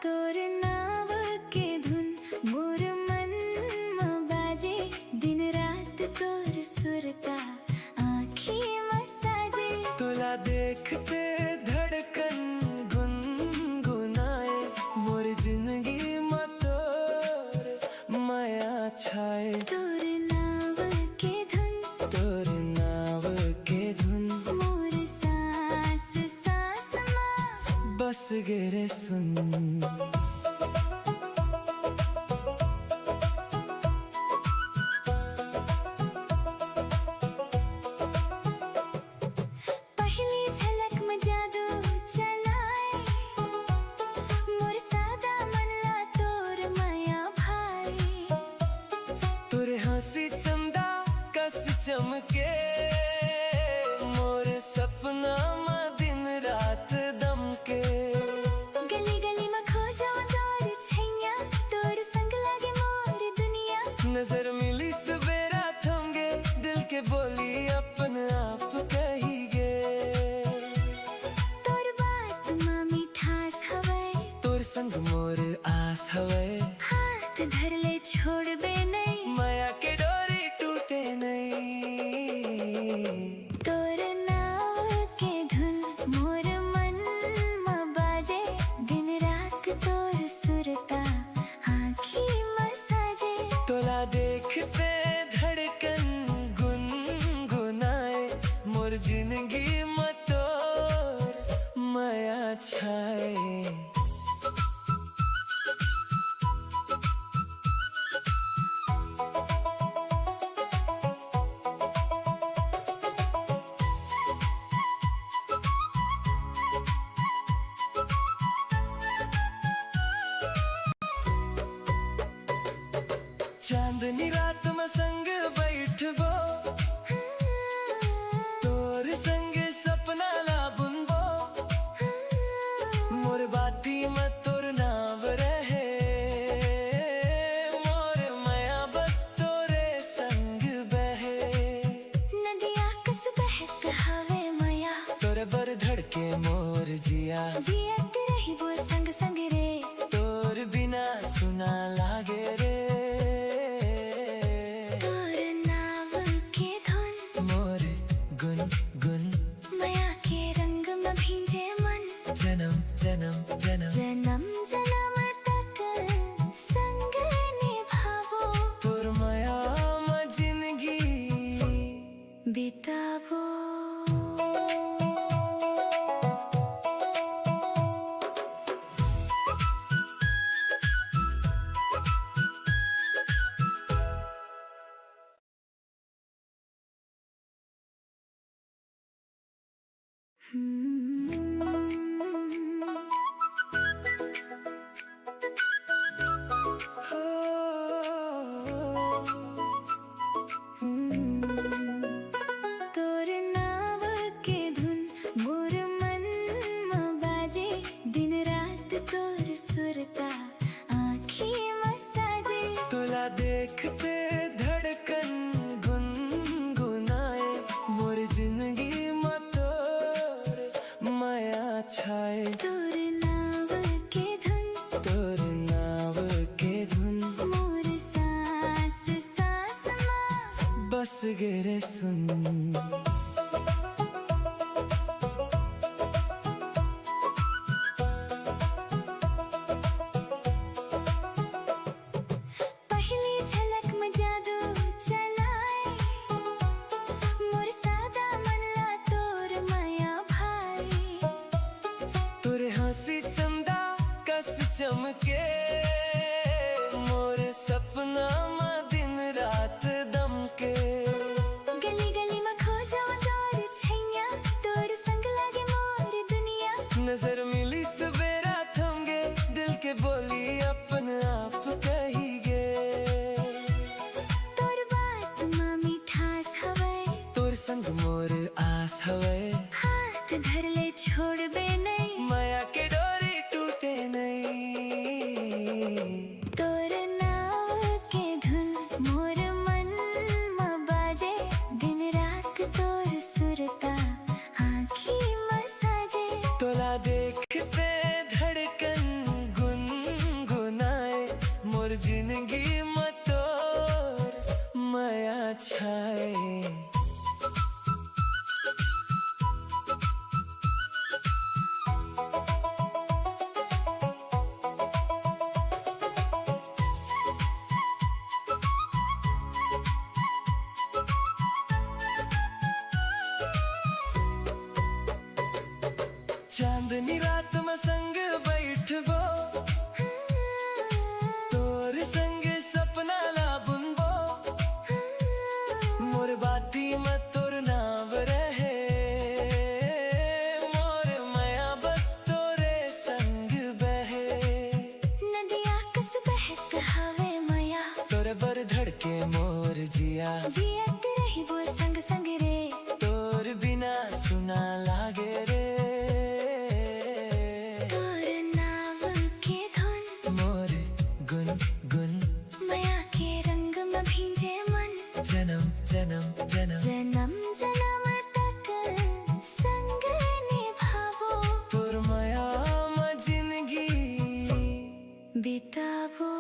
[SPEAKER 2] तोर नाव के धुन मोर मन में बाजे, दिन रात तोर सुरता आँखी में साजे।
[SPEAKER 1] तोला देखते धड़कन गुनगुनाए, मोर जिंदगी में तोर माया छाए।
[SPEAKER 2] तोर नाव के धुन,
[SPEAKER 1] तोर नाव के धुन
[SPEAKER 2] मोर सांस सांस में
[SPEAKER 1] बस गिरे सुन।
[SPEAKER 2] पहली झलक में जादू चलाए, मोर सादा मन ला तोर माया भाई।
[SPEAKER 1] तोरे हंसी चंदा कस चमके, मोर सपना में दिन रात दमके।
[SPEAKER 2] गली गली में खो जाऊं तोर छैया, तोर संग लागे मोर दुनिया।
[SPEAKER 1] नजर मिली तो बेरा थम गे, दिल के बोली अपन आप कही गे।
[SPEAKER 2] तोर बात में मिठास हवे,
[SPEAKER 1] तोर संग मोर आस हवे,
[SPEAKER 2] हाथ धर ले छोड़बे नहीं,
[SPEAKER 1] माया के डोरी टूटे नहीं।
[SPEAKER 2] तोर नाव के धुन मोर मन में बाजे, दिन रात तोर सुरता आँखी में साजे।
[SPEAKER 1] तोला देखते धड़कन गुनगुनाए, मोर जिंदगी में तोर माया छाए। चांदनी रात में संग बैठबो, तोर संग सपना ला बुनबो, मोर बाती में तोर नाव रहे, मोर माया बस तोरे संग बहे।
[SPEAKER 2] नदिया कस बहक हवे माया,
[SPEAKER 1] तोरे बर धड़के मोर जिया,
[SPEAKER 2] जियत रही वो संग संग रे,
[SPEAKER 1] तोर बिना सुना लागे रे।
[SPEAKER 2] तोर नाव के धुन
[SPEAKER 1] मोर गुन गुन
[SPEAKER 2] माया के रंग में भींजे मन,
[SPEAKER 1] जन्म जन्म जन्म
[SPEAKER 2] जन्म जन्म तक संग निभावो,
[SPEAKER 1] तोर माया में जिंदगी
[SPEAKER 2] बितावो। Hmm. पहली झलक में जादू चलाए मोर सादा मन ला तोर माया भाई
[SPEAKER 1] तोरे हंसी चंदा कस चमके मोर सपना में दिन रात दमके
[SPEAKER 2] गली गली में खो जाओ तोर छैया तोर संग लागे मोर दुनिया
[SPEAKER 1] नजर मिलिस तो बेरा थम गे दिल के बोली अपन आप कही गे
[SPEAKER 2] तोर बात माँ मिठास हवे
[SPEAKER 1] तोर संग मोर आस हवे
[SPEAKER 2] हाथ धर ले छोड़ बे नहीं
[SPEAKER 1] माया के डोरी टूटे नहीं
[SPEAKER 2] तोर नाव के धुन मोर मन में बाजे दिन रात तोर सुरता आँखी में साजे
[SPEAKER 1] तोला देखते धड़कन गुनगुनाए मोर जिंदगी में तोर माया छाए चांदनी रात में संग बैठबो तोर संग सपना ला बुनबो मोर बाती में तोर नाव रहे मोर माया बस तोरे संग बहे
[SPEAKER 2] नदिया कस बहक हवे माया
[SPEAKER 1] तोरे बर धड़के मोर जिया
[SPEAKER 2] जियत रही वो संग संग रे
[SPEAKER 1] तोर बिना सुना लागे रे
[SPEAKER 2] तोर नाव के धुन
[SPEAKER 1] मोर गुन गुन
[SPEAKER 2] माया के रंग में भींजे मन
[SPEAKER 1] जन्म जन्म जन्म
[SPEAKER 2] जन्म जन्म तक संग निभावो
[SPEAKER 1] तोर माया में जिंदगी
[SPEAKER 2] बितावो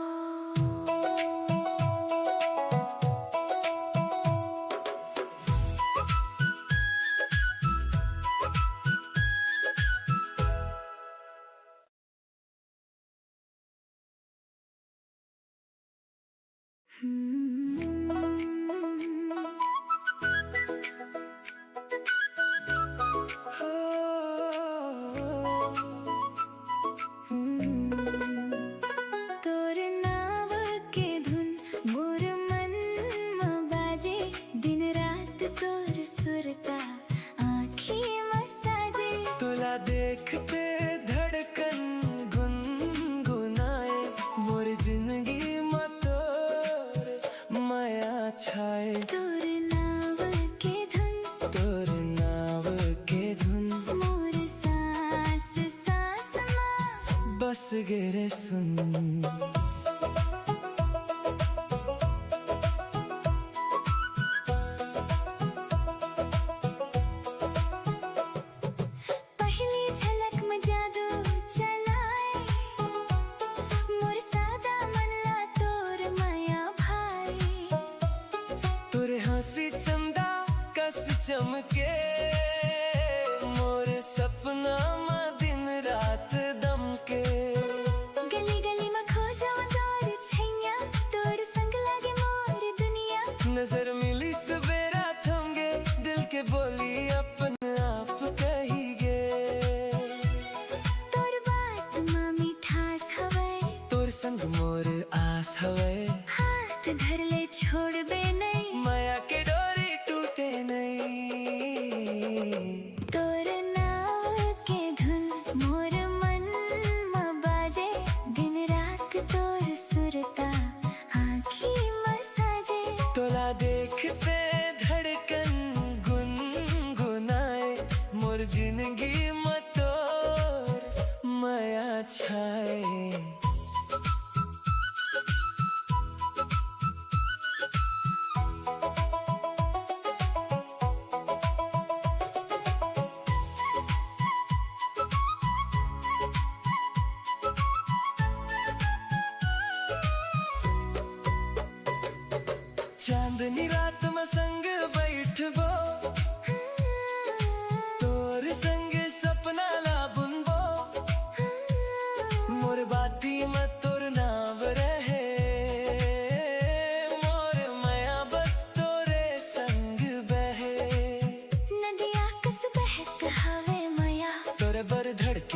[SPEAKER 2] तोर नाव के धुन मोर मन में बाजे दिन रात तोर सुरता आँखी में साजे
[SPEAKER 1] तोला देखते धड़कन गुनगुनाए मोर जिंदगी में तोर माया छाए
[SPEAKER 2] तोर नाव के धुन
[SPEAKER 1] तोर नाव के धुन
[SPEAKER 2] मोर सांस सांस में
[SPEAKER 1] बस गिरे सुन
[SPEAKER 2] पहली झलक में जादू चलाए मोर सादा मन ला तोर माया भाई
[SPEAKER 1] तोरे हंसी चंदा कस चमके मोर सपना में दिन रात दमके
[SPEAKER 2] गली गली में खो जाओ तोर छैया तोर संग लागे मोर दुनिया
[SPEAKER 1] नजर मिलिस तो बेरा थम गे दिल के बोली अपन आप कही गे
[SPEAKER 2] तोर बात माँ मिठास हवे
[SPEAKER 1] तोर संग मोर आस हवे
[SPEAKER 2] हाथ धर ले छोड़ बे नहीं
[SPEAKER 1] माया के डोरी टूटे नहीं
[SPEAKER 2] तोर नाव के धुन मोर मन में बाजे दिन रात तोर सुरता आँखी में साजे
[SPEAKER 1] तोला देखते धड़कन गुनगुनाए मोर जिंदगी में तोर माया छाए चांदनी रात में संग बैठबो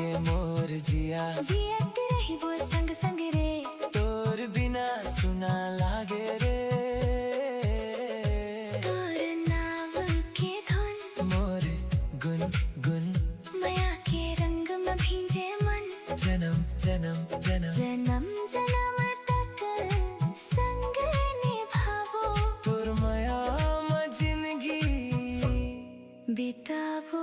[SPEAKER 1] धड़के मोर जिया
[SPEAKER 2] जियत रही वो संग संग रे
[SPEAKER 1] तोर बिना सुना लागे रे
[SPEAKER 2] तोर नाव के धुन
[SPEAKER 1] मोर गुन गुन
[SPEAKER 2] माया के रंग में भींजे मन
[SPEAKER 1] जन्म जन्म जन्म
[SPEAKER 2] जन्म जन्म तक संग निभावो
[SPEAKER 1] तोर माया में जिंदगी
[SPEAKER 2] बितावो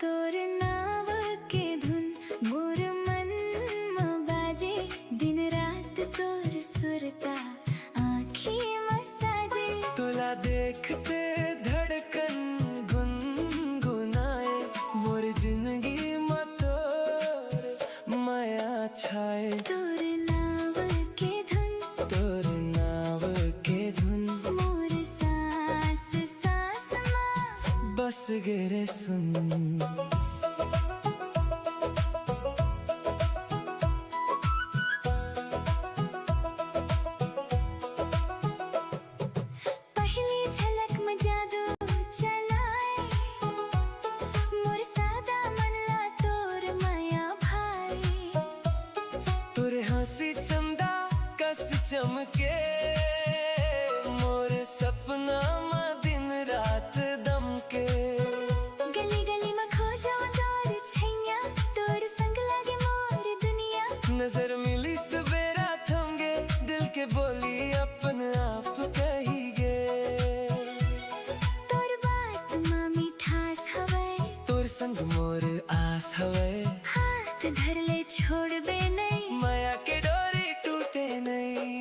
[SPEAKER 2] तोर नाव के धुन मोर मन में बाजे दिन रात तोर सुरता आँखी में साजे
[SPEAKER 1] तुला देखते धड़कन गुनगुनाए मोर जिंदगी में तोर माया छाए
[SPEAKER 2] तोर नाव के धुन
[SPEAKER 1] तोर नाव के धुन
[SPEAKER 2] मोर सांस सांस में
[SPEAKER 1] बस गिरे सुन
[SPEAKER 2] पहली झलक में जादू चलाए मोर सादा मनला तोर माया भाई
[SPEAKER 1] तोरे हंसी चंदा कस चमके मोर सपना में दिन रात दमके
[SPEAKER 2] गली गली में खो जाओ तोर छैया तोर संग लागे मोर दुनिया
[SPEAKER 1] नजर मिली तो बेरा थम गे दिल के बोली अपन आप कही गे
[SPEAKER 2] तोर बात में मिठास हवे
[SPEAKER 1] तोर संग मोर आस हवे
[SPEAKER 2] हाथ धर ले छोड़बे नहीं
[SPEAKER 1] माया के डोरी टूटे नहीं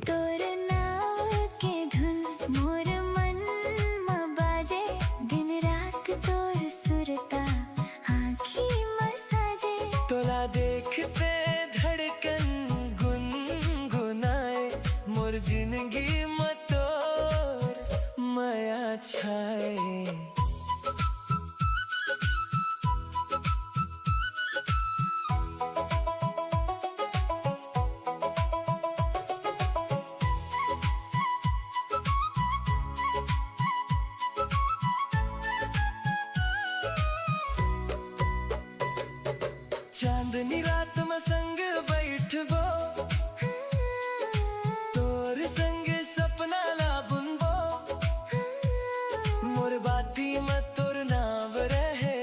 [SPEAKER 2] तोर नाव के धुन मोर मन में बाजे दिन रात तोर सुरता आँखी में साजे
[SPEAKER 1] तोला देखते धड़कन गुनगुनाए मोर जिंदगी में तोर माया छाए चांदनी रात में संग बैठबो तोर संग सपना ला बुनबो मोर बाती में तोर नाव रहे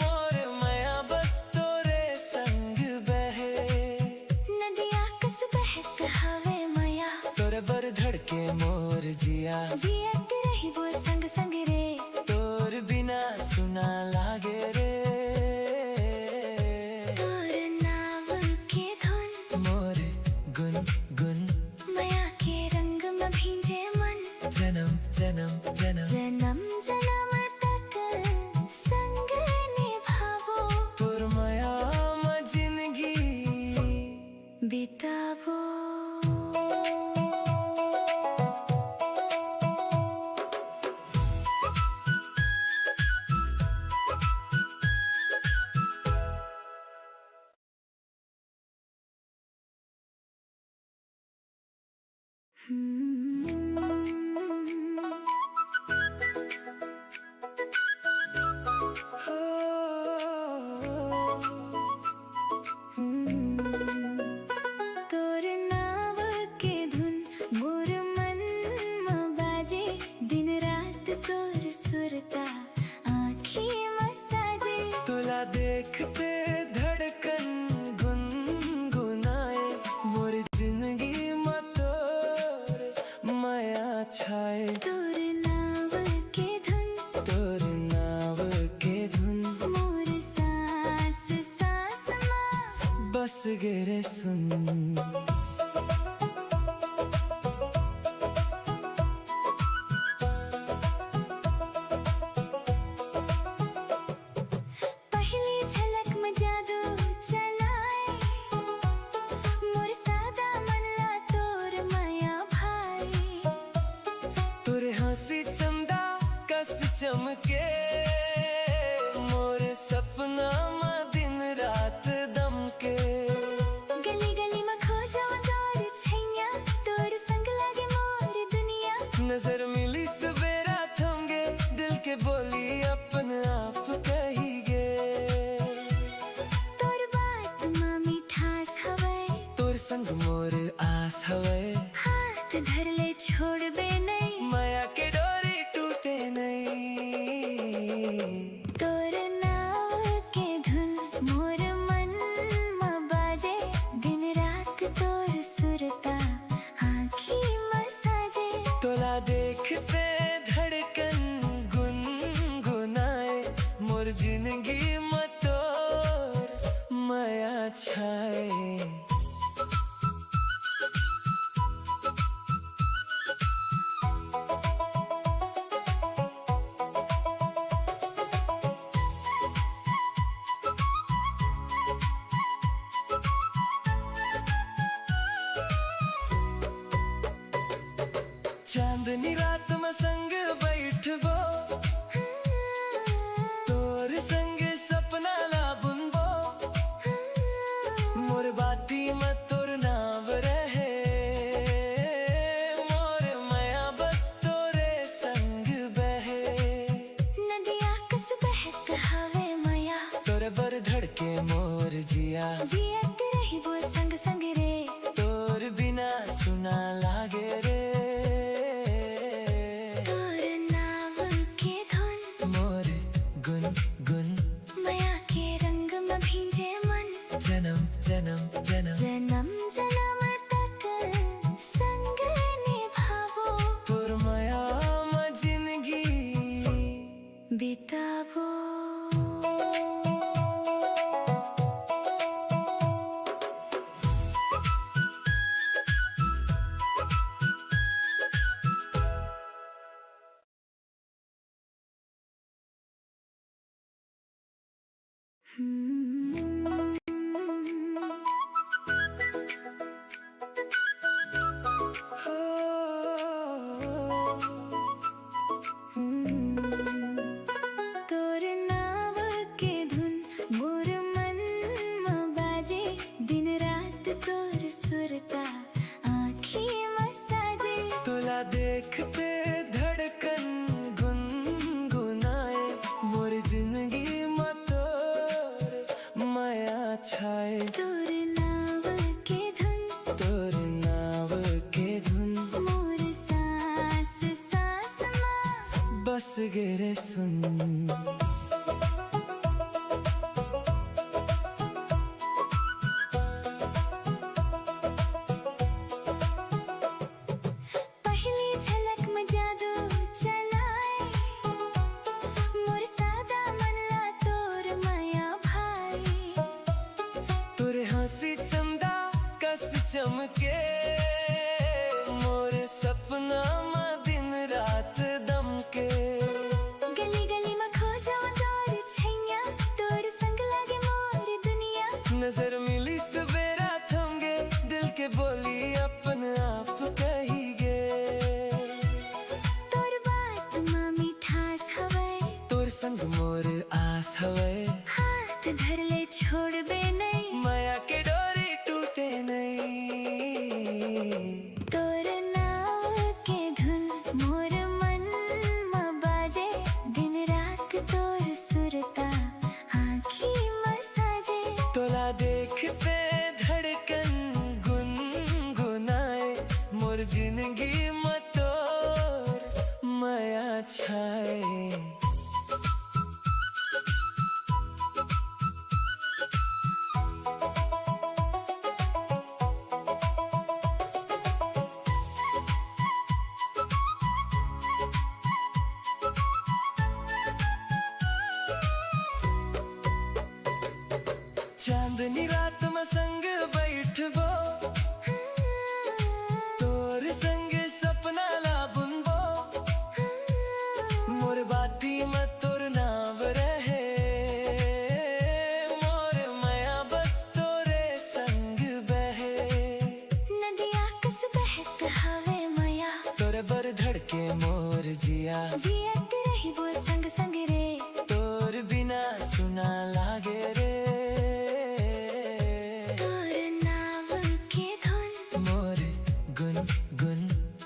[SPEAKER 1] मोर माया बस तोरे संग बहे
[SPEAKER 2] नदिया कस बहक हवे माया
[SPEAKER 1] तोरे बर धड़के मोर जिया
[SPEAKER 2] जियत रही वो संग संग रे
[SPEAKER 1] तोर बिना सुना लागे रे
[SPEAKER 2] तोर नाव के धुन
[SPEAKER 1] मोर गुन गुन
[SPEAKER 2] माया के रंग में भींजे मन
[SPEAKER 1] जन्म जन्म जन्म
[SPEAKER 2] जन्म जन्म तक संग निभावो
[SPEAKER 1] तोर माया में जिंदगी
[SPEAKER 2] बितावो तोर नाव के धुन मोर मन में बाजे दिन रात तोर सुरता आँखी में साजे
[SPEAKER 1] तुला देखते धड़कन गुनगुनाए मोर जिंदगी में तोर माया छाए
[SPEAKER 2] तोर नाव के धुन
[SPEAKER 1] तोर नाव के धुन
[SPEAKER 2] मोर सांस सांस में
[SPEAKER 1] बस गिरे सुन
[SPEAKER 2] पहली
[SPEAKER 1] चमके मोर सपना में दिन रात दमके।
[SPEAKER 2] गली गली में खो जाऊं तोर छैया, तोर संग लागे मोर दुनिया।
[SPEAKER 1] नजर मिलिस तो बेरा थम गे, दिल के बोली अपन आप कही गे।
[SPEAKER 2] तोर बात में मिठास हवे,
[SPEAKER 1] तोर संग मोर आस हवे।
[SPEAKER 2] हाथ धर ले छोड़ बे नहीं,
[SPEAKER 1] माया के डोरी टूटे नहीं।
[SPEAKER 2] तोर नाव के धुन मोर मन में बाजे, दिन रात तोर सुरता आँखी में साजे।
[SPEAKER 1] तोला देखते धड़कन गुनगुनाए, मोर जिंदगी में तोर माया छाए। चांदनी रात में संग बैठबो, तोर संग सपना ला बुनबो। मोर बाती में तोर नाव रहे, मोर माया बस तोरे संग बहे।
[SPEAKER 2] नदिया कस बहक हवे माया,
[SPEAKER 1] तोरे बर धड़के मोर जिया।
[SPEAKER 2] जियत रही वो संग संग रे,
[SPEAKER 1] तोर बिना सुना लागे रे।
[SPEAKER 2] तोर नाव के धुन
[SPEAKER 1] मोर गुन गुन,
[SPEAKER 2] माया के रंग में भींजे मन।
[SPEAKER 1] जन्म जन्म जन्म
[SPEAKER 2] जन्म जन्म तक संग निभावो,
[SPEAKER 1] तोर माया में जिंदगी
[SPEAKER 2] बितावो। तोर नाव के धुन मोर मन में बाजे, दिन रात तोर सुरता आँखी में साजे।
[SPEAKER 1] तोला देखते धड़कन गुनगुनाए, मोर जिंदगी में तोर माया छाए।
[SPEAKER 2] तोर नाव के धुन,
[SPEAKER 1] तोर नाव के धुन,
[SPEAKER 2] मोर सांस सांस में
[SPEAKER 1] बस गिरे सुन।
[SPEAKER 2] पहली झलक में जादू चलाए, मोर सादा मन ला तोर माया भाई।
[SPEAKER 1] तोरे हंसी चंदा कस चमके, मोर सपना में दिन रात दमके।
[SPEAKER 2] गली गली में खो जाऊं तोर छैया, तोर संग लागे मोर दुनिया।
[SPEAKER 1] नजर मिलिस तो बेरा थम गे, दिल के बोली अपन आप कही गे।
[SPEAKER 2] तोर बात में मिठास हवे,
[SPEAKER 1] तोर संग मोर आस हवे।
[SPEAKER 2] हाथ धर ले छोड़ बे नहीं,
[SPEAKER 1] माया के डोरी टूटे नहीं।
[SPEAKER 2] तोर नाव के धुन मोर मन में बाजे, दिन रात तोर सुरता आँखी में साजे।
[SPEAKER 1] तोला देखते धड़कन गुनगुनाए, मोर जिंदगी में तोर माया छाए। चांदनी रात में संग बैठबो, तोर संग सपना ला बुनबो। मोर बाती में तोर नाव रहे, मोर माया बस तोरे संग बहे।
[SPEAKER 2] नदिया कस बहक हवे माया,
[SPEAKER 1] तोरे बर धड़के मोर जिया।
[SPEAKER 2] जियत रही रही वो संग संग रे,
[SPEAKER 1] तोर बिना सुना लागे रे।
[SPEAKER 2] तोर नाव के धुन
[SPEAKER 1] मोर गुन गुन,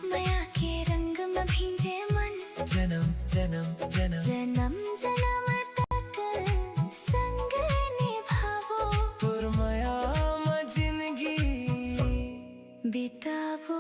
[SPEAKER 2] माया के रंग में भींजे मन,
[SPEAKER 1] जन्म जन्म जन्म
[SPEAKER 2] जन्म जन्म तक संग निभावो,
[SPEAKER 1] तोर माया में जिंदगी
[SPEAKER 2] बितावो।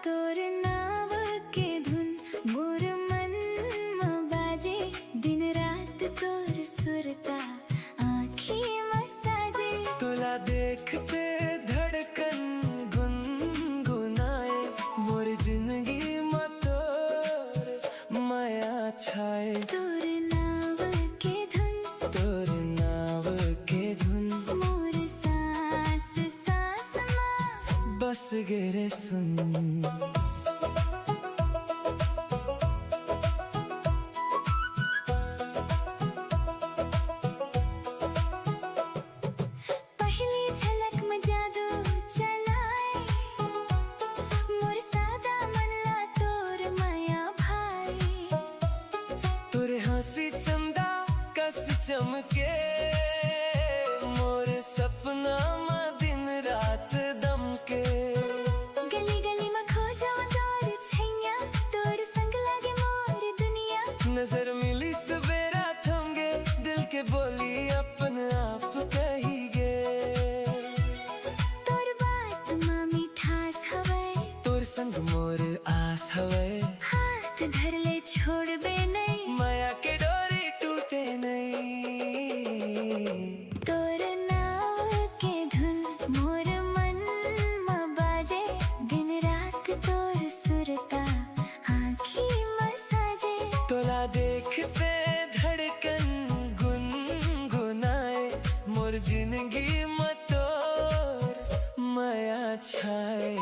[SPEAKER 2] तोर नाव के धुन मोर मन में बाजे, दिन रात तोर सुरता आँखी में साजे।
[SPEAKER 1] तुला देखते धड़कन गुनगुनाए, मोर जिंदगी में तोर माया छाए।
[SPEAKER 2] तोर नाव के धुन,
[SPEAKER 1] तोर नाव के धुन,
[SPEAKER 2] मोर सांस सांस में
[SPEAKER 1] बस गिरे सुन।
[SPEAKER 2] पहली झलक में जादू चलाए, मोर सादा मन ला तोर माया भाई।
[SPEAKER 1] तोरे हंसी चंदा कस चमके, मोर सपना में दिन रात दमके।
[SPEAKER 2] गली गली में खो जाओ तोर छैया, तोर संग लागे मोर दुनिया।
[SPEAKER 1] नजर मिली तो बेरा थम गे, दिल के बोली अपन आप कही गे।
[SPEAKER 2] तोर बात में मिठास हवे,
[SPEAKER 1] तोर संग मोर आस हवे।
[SPEAKER 2] हाथ धर ले छोड़बे नहीं,
[SPEAKER 1] माया के डोरी टूटे नहीं।
[SPEAKER 2] तोर नाव के धुन मोर मन में बाजे, दिन रात तोर सुरता आँखी में साजे।
[SPEAKER 1] तोला देखते धड़कन गुनगुनाए, मोर जिंदगी में तोर माया छाए।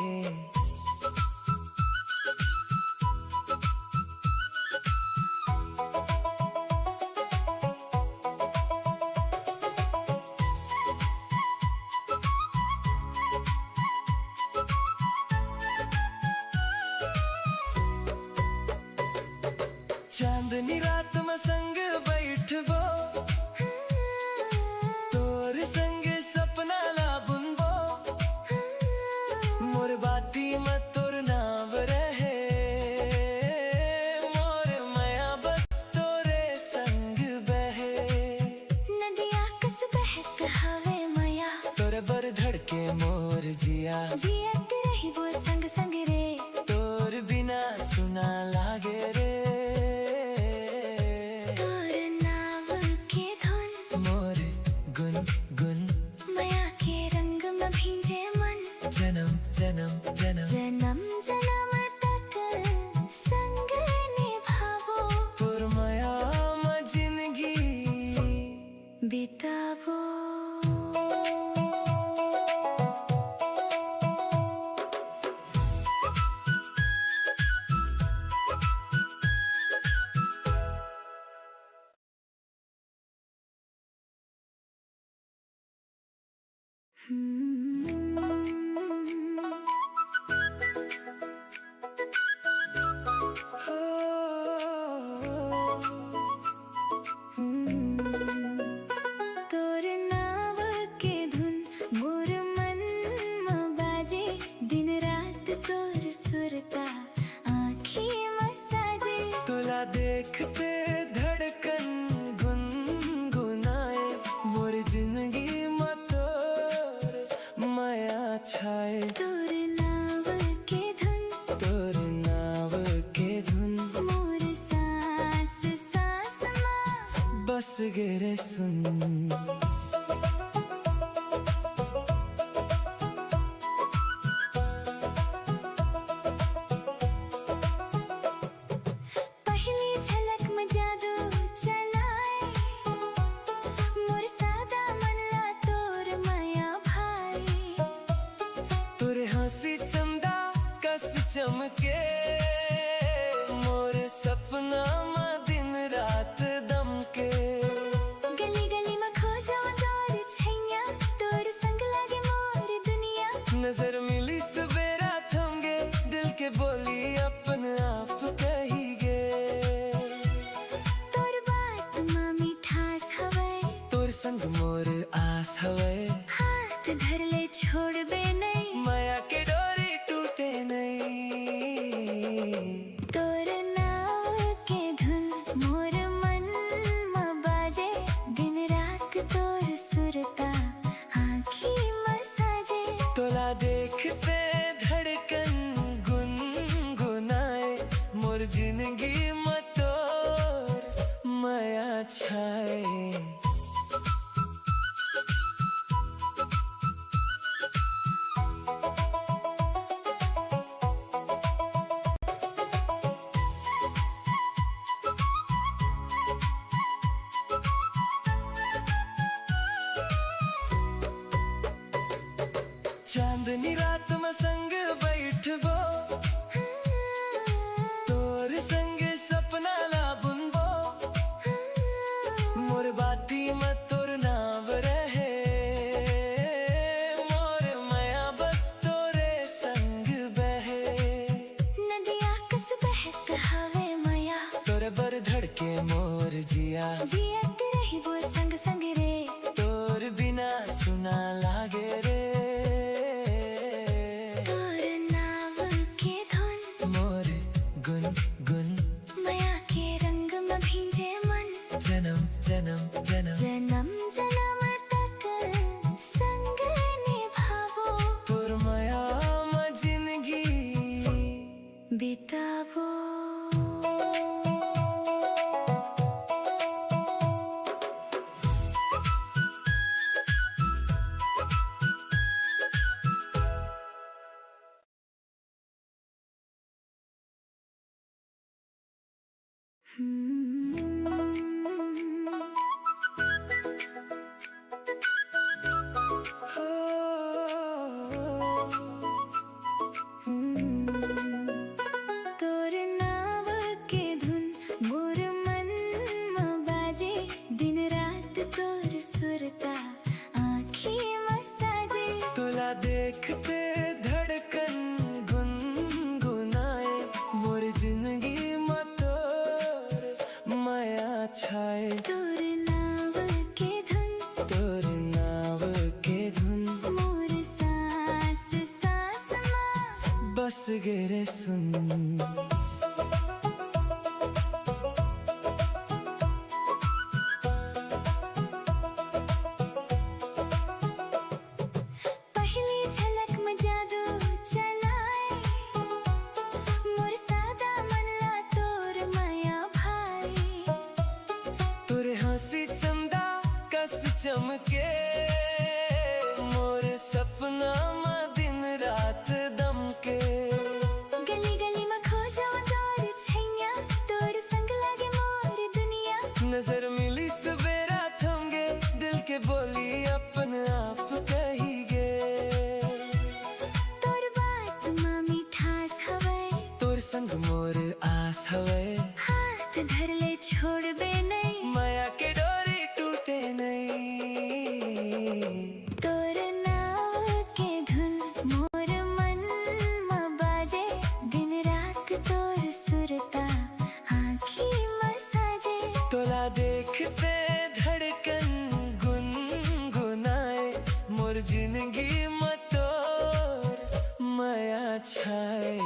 [SPEAKER 1] चांदनी रात में संग बैठबो, तोर संग सपना ला बुनबो। मोर बाती में तोर नाव रहे, मोर माया बस तोरे संग बहे।
[SPEAKER 2] नदिया कस बहत हवे माया,
[SPEAKER 1] तोर बर धड़के मोर जिया।
[SPEAKER 2] जियत रही वो संग संग रे,
[SPEAKER 1] तोर बिना सुना लागे रे।
[SPEAKER 2] तोर नाव के धुन
[SPEAKER 1] मोर गुन गुन,
[SPEAKER 2] माया के रंग में भींजे मन,
[SPEAKER 1] जन्म जन्म जन्म
[SPEAKER 2] जन्म जन्म तक संग निभावो,
[SPEAKER 1] तोर माया में जिंदगी
[SPEAKER 2] बितावो। तोर नाव के धुन मोर मन में बाजे, दिन रात तोर सुरता आँखी में साजे।
[SPEAKER 1] तुला देखते धड़कन गुनगुनाए, मोर जिंदगी में तोर माया छाए।
[SPEAKER 2] तोर नाव के धुन,
[SPEAKER 1] तोर नाव के धुन,
[SPEAKER 2] मोर सांस सांस में
[SPEAKER 1] बस गिरे सुन।
[SPEAKER 2] पहली झलक में जादू चला,
[SPEAKER 1] चमके मोर सपना में दिन रात दमके।
[SPEAKER 2] गली गली में खो जाऊं तोर छैया, तोर संग लागे मोर दुनिया।
[SPEAKER 1] नजर मिली तो बेरा थम गे, दिल के बोली अपन आप कही गे।
[SPEAKER 2] तोर बात मां मिठास हवे,
[SPEAKER 1] तोर संग मोर आस हवे।
[SPEAKER 2] हाथ धर ले छोड़ बे नहीं,
[SPEAKER 1] माया के डोरी टूटे नहीं।
[SPEAKER 2] तोर नाव के धुन मोर मन में बाजे, दिन रात तोर सुरता आँखी में साजे।
[SPEAKER 1] तोला देखते धड़कन गुनगुनाए, मोर जिंदगी में तोर माया छाए। चांदनी रात में संग बैठबो, तोर संग सपना ला बुनबो। मोर बाती में तोर नाव रहे, मोर माया बस तोरे संग बहे।
[SPEAKER 2] नदिया कस बहक हवे माया,
[SPEAKER 1] तोर बर धड़के मोर जिया।
[SPEAKER 2] जियत रही वो संग संग रे,
[SPEAKER 1] तोर बिना सुना लागे रे।
[SPEAKER 2] तोर नाव के धुन
[SPEAKER 1] मोर गुन गुन,
[SPEAKER 2] माया के रंग में भींजे मन।
[SPEAKER 1] जन्म जन्म जन्म
[SPEAKER 2] जन्म जन्म तक संग निभावो,
[SPEAKER 1] तोर माया में जिंदगी
[SPEAKER 2] बितावो। तोर नाव के धुन मोर मन में बाजे, दिन रात तोर सुरता आँखी में साजे।
[SPEAKER 1] तोला देखते धड़कन गुनगुनाए, मोर जिंदगी में तोर माया छाए।
[SPEAKER 2] तोर नाव के धुन,
[SPEAKER 1] तोर नाव के धुन
[SPEAKER 2] मोर सांस सांस में
[SPEAKER 1] बस गिरे सुन।
[SPEAKER 2] पहली झलक में जादू चलाए, मोर सादा मन ला तोर माया भाई।
[SPEAKER 1] तोरे हंसी चंदा कस चमके, मोर सपना में दिन रात दमके।
[SPEAKER 2] गली गली में खो जाऊं तोर छैया, तोर संग लागे मोर दुनिया।
[SPEAKER 1] नजर मिली तो बेरा थम गे, दिल के बोली अपन आप कही गे।
[SPEAKER 2] तोर बात मां मिठास हवे,
[SPEAKER 1] तोर संग मोर आस हवे।
[SPEAKER 2] हाथ धर ले छोड़ बे नहीं,
[SPEAKER 1] माया के डोरी टूटे नहीं।
[SPEAKER 2] तोर नाव के धुन मोर मन में बाजे, दिन रात तोर सुरता आँखी में साजे।
[SPEAKER 1] तोला देखते धड़कन गुनगुनाए, मोर जिंदगी में तोर माया छाए।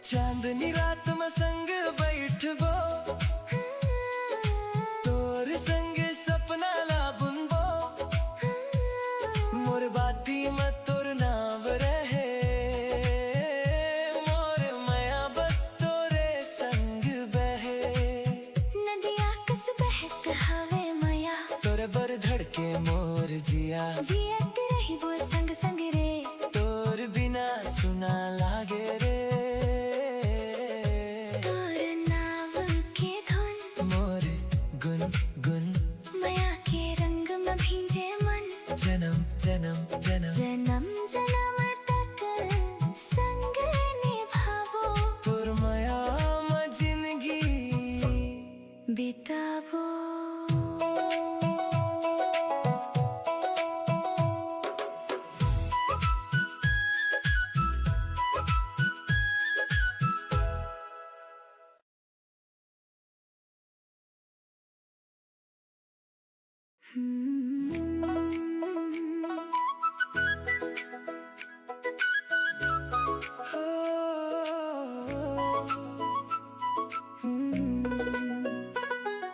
[SPEAKER 1] चांदनी रात में संग बैठबो, तोर संग सपना ला बुनबो। मोर बाती में तोर नाव रहे, मोर माया बस तोरे संग बहे।
[SPEAKER 2] नदिया कस बहक हवे माया,
[SPEAKER 1] तोर बर धड़के मोर जिया।
[SPEAKER 2] जियत रही वो संग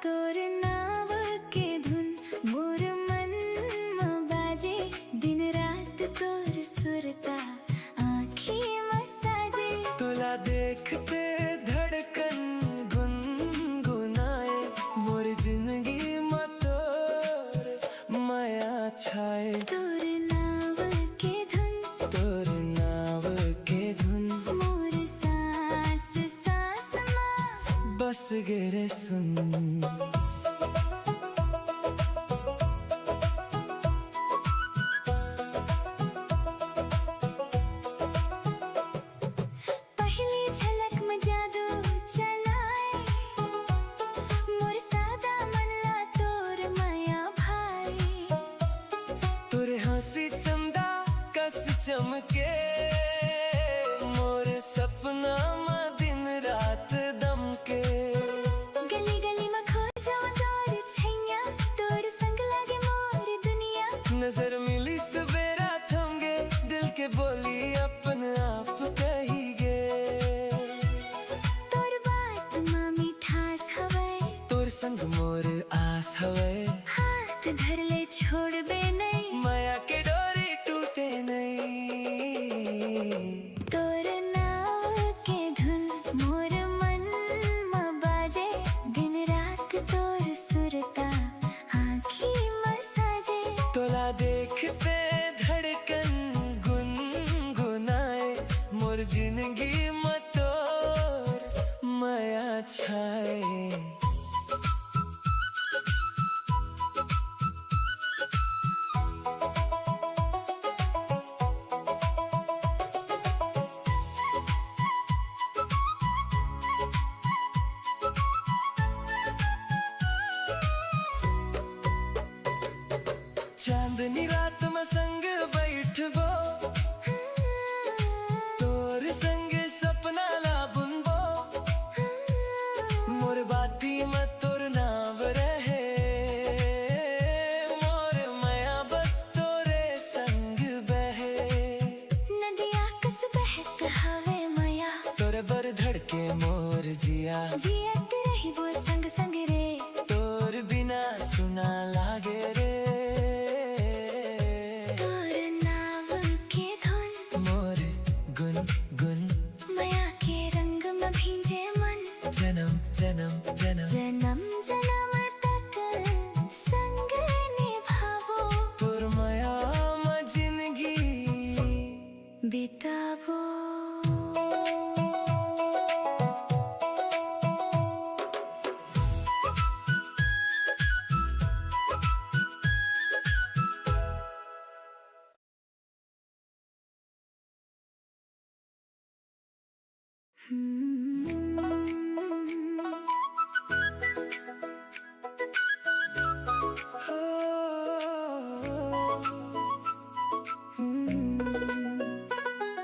[SPEAKER 2] तोर नाव के धुन मोर मन में बाजे दिन रात तोर सुरता आँखी में साजे
[SPEAKER 1] तुला देखते धड़कन गुनगुनाए मोर जिंदगी में तोर माया छाए
[SPEAKER 2] तोर नाव के धुन
[SPEAKER 1] तोर नाव के धुन
[SPEAKER 2] मोर सांस सांस में
[SPEAKER 1] बस गिरे सुन
[SPEAKER 2] पहली झलक में जादू चलाए मोर सादा मनला तोर माया भाई
[SPEAKER 1] तोरे हंसी चंदा कस चमके मोर सपना में दिन रात दमके
[SPEAKER 2] गली गली में खो जाऊं तोर छैया तोर संग लागे मोर दुनिया
[SPEAKER 1] नजर मिली तो बेरा थम गे दिल के बोली अपन आप कही गे
[SPEAKER 2] तोर बात माँ मिठास हवे
[SPEAKER 1] तोर संग मोर आस हवे
[SPEAKER 2] हाथ धर ले छोड़बे नहीं
[SPEAKER 1] माया के डोरी टूटे नहीं
[SPEAKER 2] तोर नाव के धुन मोर मन में बाजे दिन रात तोर सुरता आँखी में साजे
[SPEAKER 1] तोला देखते धड़कन गुनगुनाए मोर जिंदगी में तोर माया छाए चांदनी रात में संग बैठबो तोर संग सपना ला बुनबो मोर बाती में तोर नाव रहे मोर माया बस तोरे संग बहे
[SPEAKER 2] नदिया कस बहक हवे माया
[SPEAKER 1] तोरे बर धड़के मोर जिया
[SPEAKER 2] जियत रही वो संग संग रे
[SPEAKER 1] तोर बिना सुना लागे रे
[SPEAKER 2] तोर नाव के धुन
[SPEAKER 1] मोर गुन गुन
[SPEAKER 2] माया के रंग में भींजे मन
[SPEAKER 1] जन्म जन्म जन्म
[SPEAKER 2] जन्म जन्म तक संग निभावो
[SPEAKER 1] तोर माया में जिंदगी
[SPEAKER 2] बितावो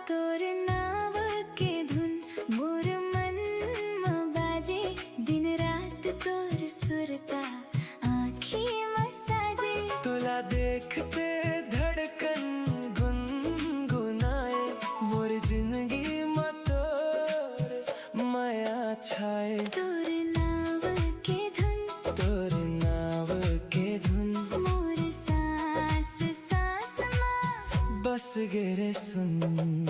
[SPEAKER 2] तोर नाव के धुन मोर मन में बाजे दिन रात तोर सुरता आँखी में साजे
[SPEAKER 1] तुला देखते धड़कन गुनगुनाए मोर जिंदगी में तोर माया छाए
[SPEAKER 2] तोर नाव के धुन
[SPEAKER 1] तोर नाव के धुन
[SPEAKER 2] मोर सांस सांस में
[SPEAKER 1] बस गिरे सुन